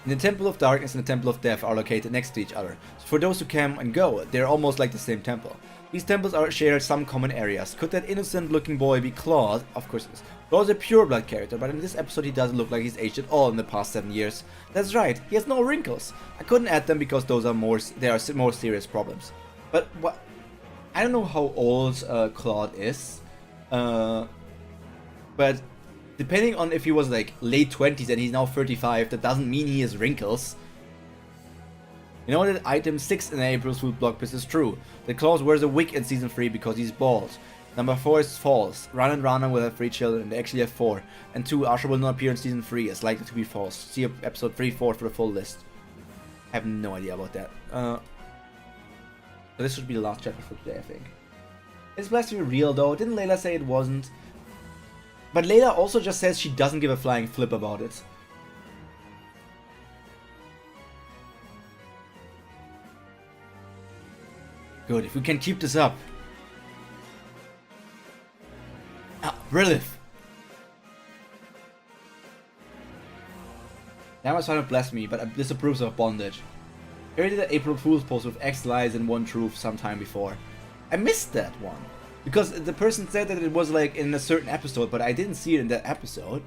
The Temple of Darkness and the Temple of Death are located next to each other. So for those who come and go, they're almost like the same temple. These temples share some common areas. Could that innocent-looking boy be Claude? Of course it is. Claude's a pure-blood character, but in this episode he doesn't look like he's aged at all in the past 7 years. That's right, he has no wrinkles. I couldn't add them because those are more serious problems. But what? I don't know how old Claude is, but depending on if he was like late 20s and he's now 35, that doesn't mean he has wrinkles. You know that item 6 in April's Food blog post is true. That Claus wears a wig in season 3 because he's bald. Number 4 is false. Ran and Rana will have 3 children, they actually have 4. And 2, Asha will not appear in season 3, it's likely to be false. See episode 3-4 for the full list. I have no idea about that. So this should be the last chapter for today, I think. Is blasphemy real though? Didn't Layla say it wasn't? But Layla also just says she doesn't give a flying flip about it. Good, if we can keep this up. Ah, Brilith! Now I sign of blasphemy, but disapproves of bondage. I already did an April Fool's post with X lies and 1 truth sometime before. I missed that one. Because the person said that it was like in a certain episode, but I didn't see it in that episode.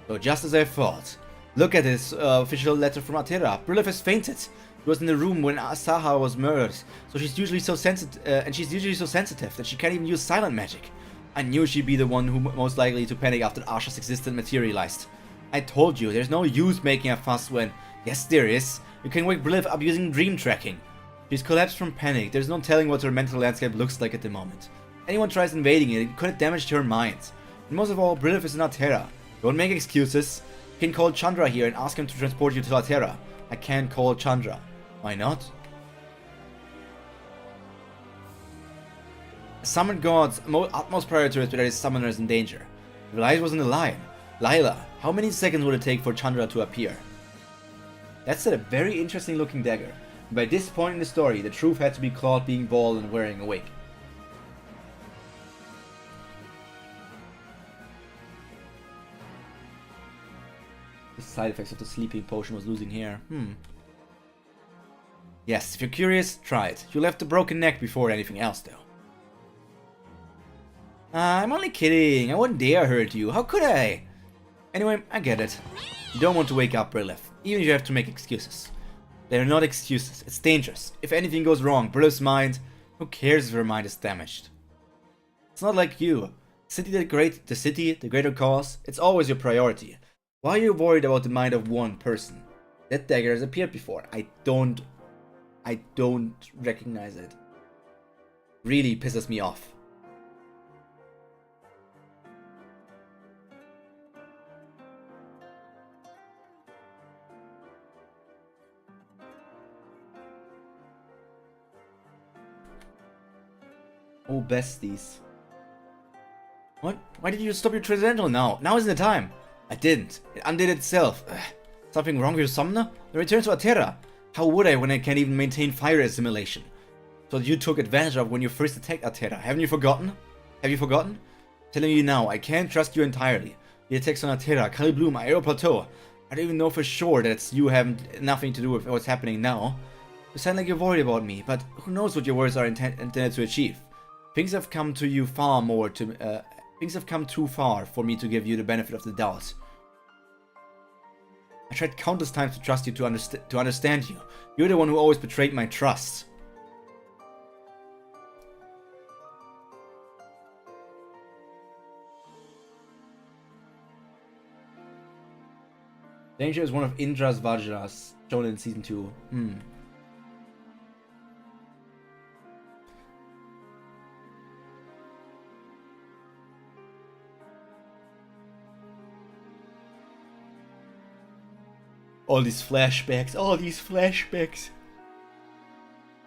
So just as I thought. Look at this official letter from Atera. Brilith has fainted. She was in the room when Asaha was murdered, so she's usually so sensitive, that she can't even use silent magic. I knew she'd be the one who most likely to panic after Asha's existence materialized. I told you, there's no use making a fuss when... Yes, there is. You can wake Brilith up using dream tracking. She's collapsed from panic. There's no telling what her mental landscape looks like at the moment. Anyone tries invading it could have damaged her mind. And most of all, Brilliff is in Altera. Don't make excuses. You can call Chandra here and ask him to transport you to Altera. I can't call Chandra. Why not? Summoned God's utmost priority is that his summoner is in danger. If Elias wasn't a lion, Lila, how many seconds would it take for Chandra to appear? That's a very interesting looking dagger. By this point in the story, the truth had to be Claude being bald and wearing a wig. The side effects of the sleeping potion was losing hair. Yes, if you're curious, try it. You left a broken neck before anything else, though. I'm only kidding. I wouldn't dare hurt you. How could I? Anyway, I get it. You don't want to wake up Brilliff, even if you have to make excuses. They're not excuses. It's dangerous. If anything goes wrong, Brilliff's mind, who cares if her mind is damaged? It's not like you. The city, the greater cause, it's always your priority. Why are you worried about the mind of one person? That dagger has appeared before. I don't recognize it. Really pisses me off. Oh, besties. What? Why did you stop your transcendental now? Now isn't the time. I didn't. It undid itself. Ugh. Something wrong with your summoner? Then return to Altera. How would I when I can't even maintain fire assimilation? So you took advantage of when you first attacked Altera. Haven't you forgotten? Have you forgotten? Telling you now, I can't trust you entirely. The attacks on Altera, Kali Bloom, Aero Plateau. I don't even know for sure that you have nothing to do with what's happening now. You sound like you're worried about me, but who knows what your words are intended to achieve. Things have come too far for me to give you the benefit of the doubt. I tried countless times to trust you to understand you. You're the one who always betrayed my trust. Danger is one of Indra's Vajras, shown in season 2. All these flashbacks.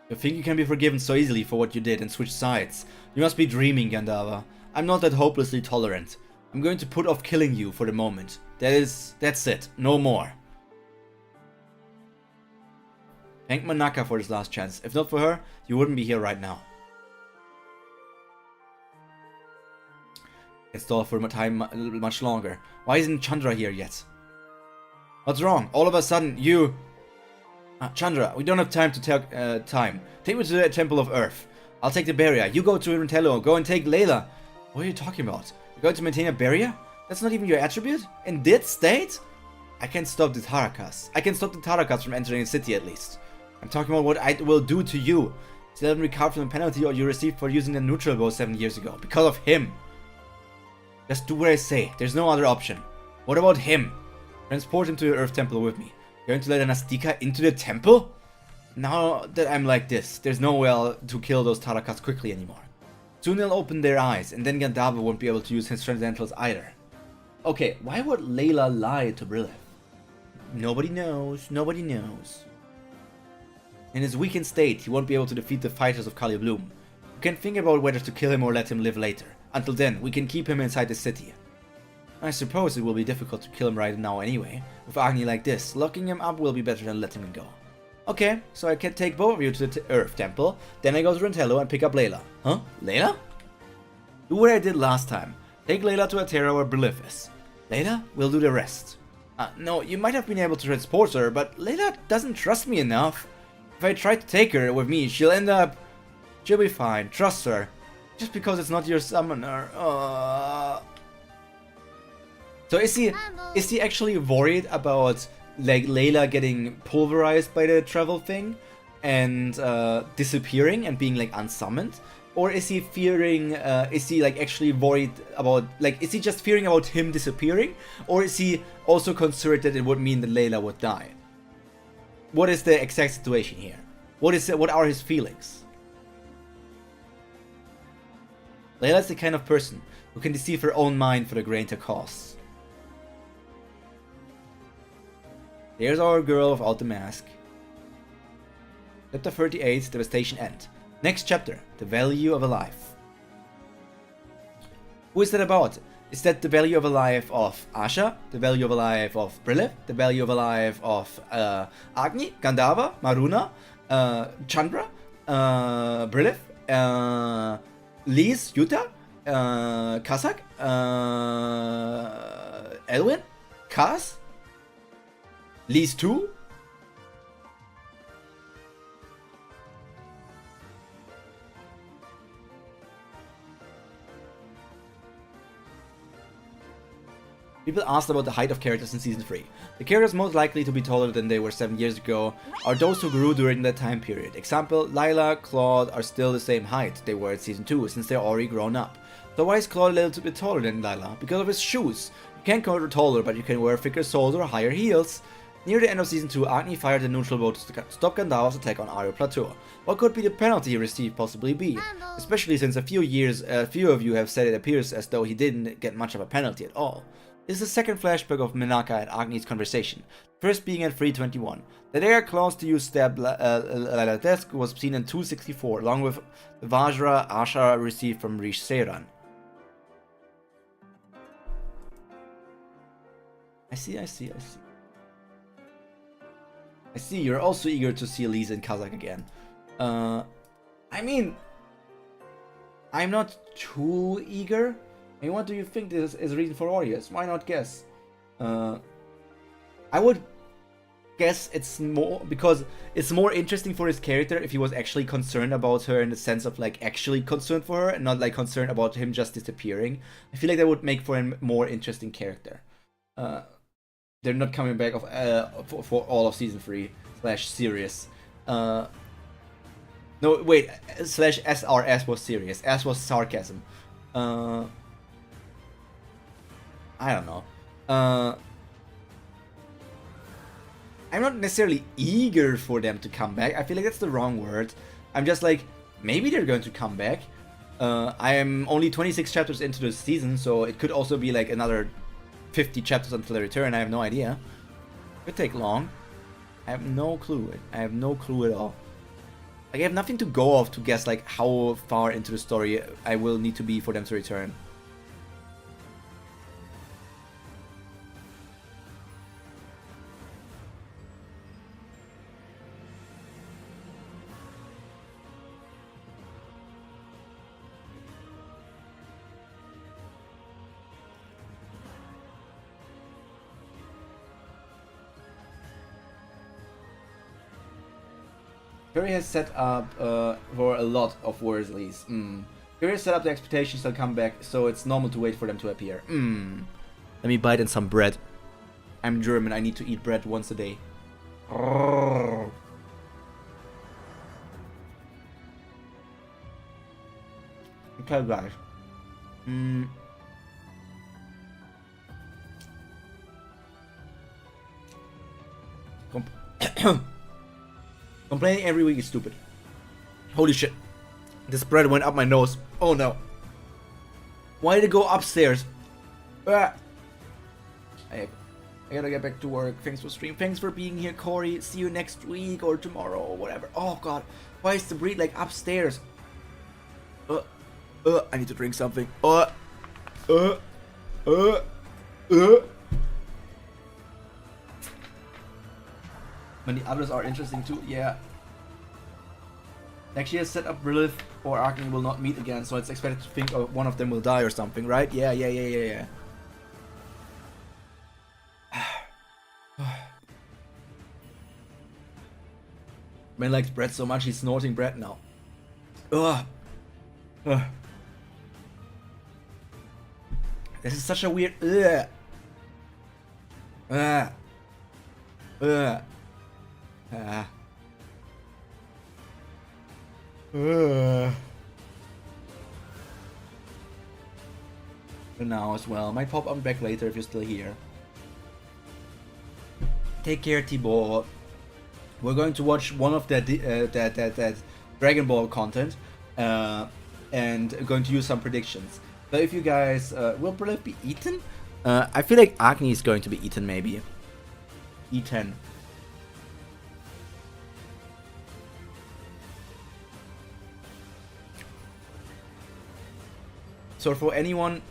You think you can be forgiven so easily for what you did and switch sides? You must be dreaming, Gandava. I'm not that hopelessly tolerant. I'm going to put off killing you for the moment. That's it. No more. Thank Manaka for this last chance. If not for her, you wouldn't be here right now. It's stall for time much longer. Why isn't Chandra here yet? What's wrong? All of a sudden, you... Chandra, we don't have time to take time. Take me to the Temple of Earth. I'll take the barrier. You go to Rintello. Go and take Layla. What are you talking about? You're going to maintain a barrier? That's not even your attribute? In this state? I can't stop the Tarakas. I can stop the Tarakas from entering the city at least. I'm talking about what I will do to you. Still haven't recovered from the penalty you received for using the neutral bow 7 years ago. Because of him. Just do what I say. There's no other option. What about him? Transport him to the Earth Temple with me. Going to let an Astika into the temple? Now that I'm like this, there's no way to kill those Tarakas quickly anymore. Soon they'll open their eyes, and then Gandava won't be able to use his transcendentals either. Okay, why would Layla lie to Brilliff? Nobody knows. In his weakened state, he won't be able to defeat the fighters of Kali Bloom. You can think about whether to kill him or let him live later. Until then, we can keep him inside the city. I suppose it will be difficult to kill him right now anyway. With Agni like this, locking him up will be better than letting him go. Okay, so I can take both of you to the Earth Temple, then I go to Rintello and pick up Layla. Huh? Layla? Do what I did last time. Take Layla to Altera where Brilliff is. Layla will do the rest. No, you might have been able to transport her, but Layla doesn't trust me enough. If I try to take her with me, she'll be fine, trust her. Just because it's not your summoner. So is he actually worried about like Layla getting pulverized by the travel thing and disappearing and being like unsummoned? Or is he fearing, is he like actually worried about, like, is he just fearing about him disappearing? Or is he also concerned that it would mean that Layla would die? What is the exact situation here? What are his feelings? Layla is the kind of person who can deceive her own mind for the greater cause. There's our girl without the mask. Chapter 38, Devastation End. Next chapter, the value of a life. Who is that about? Is that the value of a life of Asha, the value of a life of Brilith, the value of a life of Agni, Gandharva, Maruna, Chandra, Brilith, Lise, Yuta, Kazak, Elwin, Kaz, Lise 2? People asked about the height of characters in Season 3. The characters most likely to be taller than they were 7 years ago are those who grew during that time period. Example, Lila, Claude are still the same height they were at Season 2 since they're already grown up. So why is Claude a little bit taller than Lila? Because of his shoes. You can't go taller, but you can wear thicker soles or higher heels. Near the end of Season 2, Agni fired a neutral vote to stop Gandharva's attack on Arya Plateau. What could be the penalty he received possibly be? Especially since a few of you have said it appears as though he didn't get much of a penalty at all. This is the second flashback of Menaka and Agni's conversation, first being at 321. The dare clause to use stab Lila's desk was seen in 264, along with the Vajra Asha received from Rish Seiran. I see. I see, you're also eager to see Lisa and Kazak again. I mean, I'm not too eager. I mean, what do you think this is a reason for audience? Why not guess? I would guess it's more because it's more interesting for his character if he was actually concerned about her in the sense of like actually concerned for her and not like concerned about him just disappearing. I feel like that would make for a more interesting character. They're not coming back for all of Season 3 / serious. No, wait, / SRS was serious. S was sarcasm. I don't know. I'm not necessarily eager for them to come back. I feel like that's the wrong word. I'm just like, maybe they're going to come back. I am only 26 chapters into the season, so it could also be like another 50 chapters until they return. I have no idea. Could take long. I have no clue. I have no clue at all. Like, I have nothing to go off to guess like how far into the story I will need to be for them to return. Curry has set up for a lot of Worsleys. Curry has set up the expectations they'll come back, so it's normal to wait for them to appear. Let me bite in some bread. I'm German, I need to eat bread once a day. Okay, guys. Complaining every week is stupid. Holy shit. This bread went up my nose. Oh no. Why did it go upstairs? I gotta get back to work. Thanks for stream. Thanks for being here, Corey. See you next week or tomorrow or whatever. Oh god. Why is the bread like upstairs? I need to drink something. When the others are interesting too, yeah. Next year set up Brilith or Agni will not meet again, so it's expected to think one of them will die or something, right? Yeah. Man likes bread so much he's snorting bread now. This is such a weird now as well. Might pop on back later if you're still here. Take care, Thibaut. We're going to watch one of that Dragon Ball content and going to use some predictions. So if you guys will probably be eaten, I feel like Agni is going to be eaten maybe. E10. So for anyone,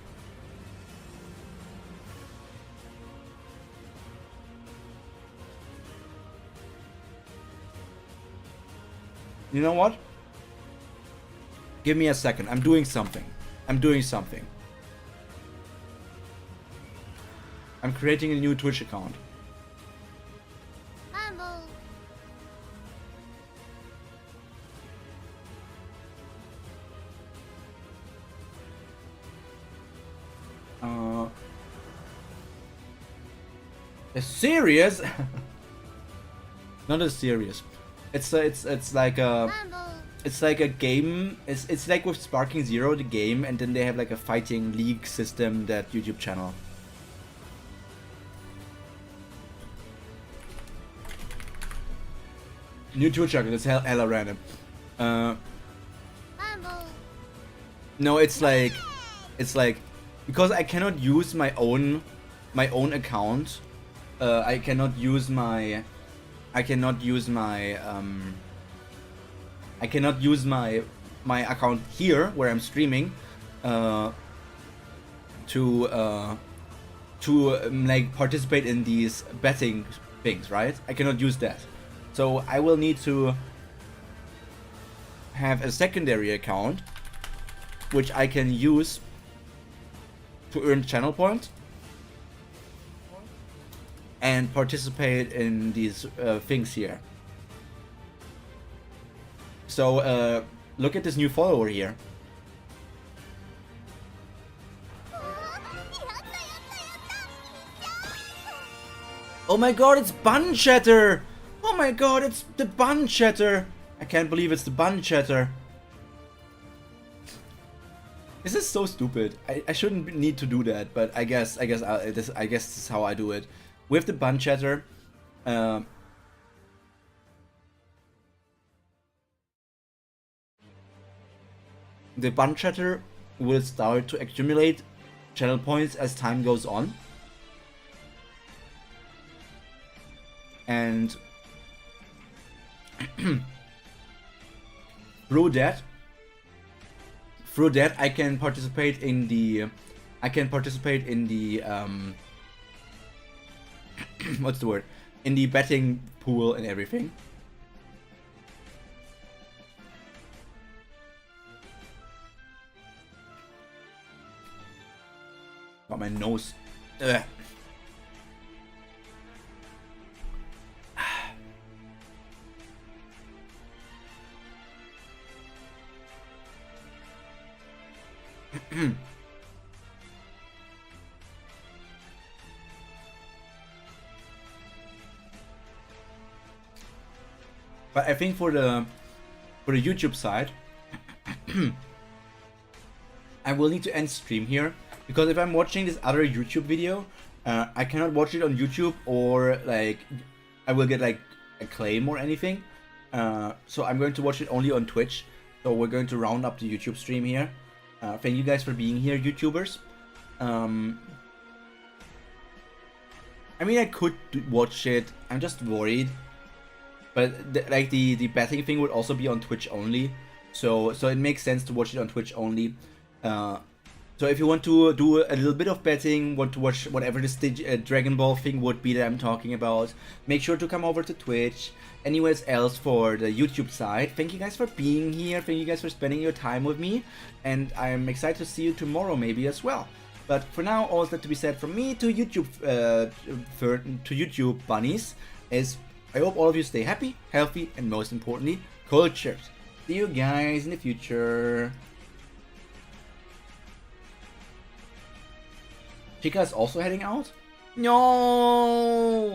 you know what? Give me a second. I'm doing something. I'm creating a new Twitch account. Serious? Not as serious. It's like a game. It's like with Sparking Zero, the game, and then they have like a fighting league system, that YouTube channel. New Twitch account. It's hella random. No, it's like because I cannot use my own account. I cannot use my account here where I'm streaming to like participate in these betting things, right? I cannot use that, so I will need to have a secondary account which I can use to earn channel points and participate in these things here. So look at this new follower here. Oh my god, it's Bun Chatter! Oh my god, it's the Bun Chatter! I can't believe it's the Bun Chatter. This is so stupid. I shouldn't need to do that, but I guess this is how I do it. With the Bun Chatter, the Bun Chatter will start to accumulate channel points as time goes on, and through that I can participate in the what's the word? In the betting pool and everything. Got my nose. Ugh. But I think for the YouTube side, I will need to end stream here, because if I'm watching this other YouTube video, I cannot watch it on YouTube, or like I will get like a claim or anything. So I'm going to watch it only on Twitch. So we're going to round up the YouTube stream here. Thank you guys for being here, YouTubers. I mean, I could watch it. I'm just worried. But the betting thing would also be on Twitch only, so it makes sense to watch it on Twitch only. So if you want to do a little bit of betting, want to watch whatever this Dragon Ball thing would be that I'm talking about, make sure to come over to Twitch. Anyways else, for the YouTube side, thank you guys for being here. Thank you guys for spending your time with me, and I'm excited to see you tomorrow maybe as well. But for now, all that to be said from me to YouTube bunnies is, I hope all of you stay happy, healthy, and most importantly, cultured. See you guys in the future. Chica is also heading out? No!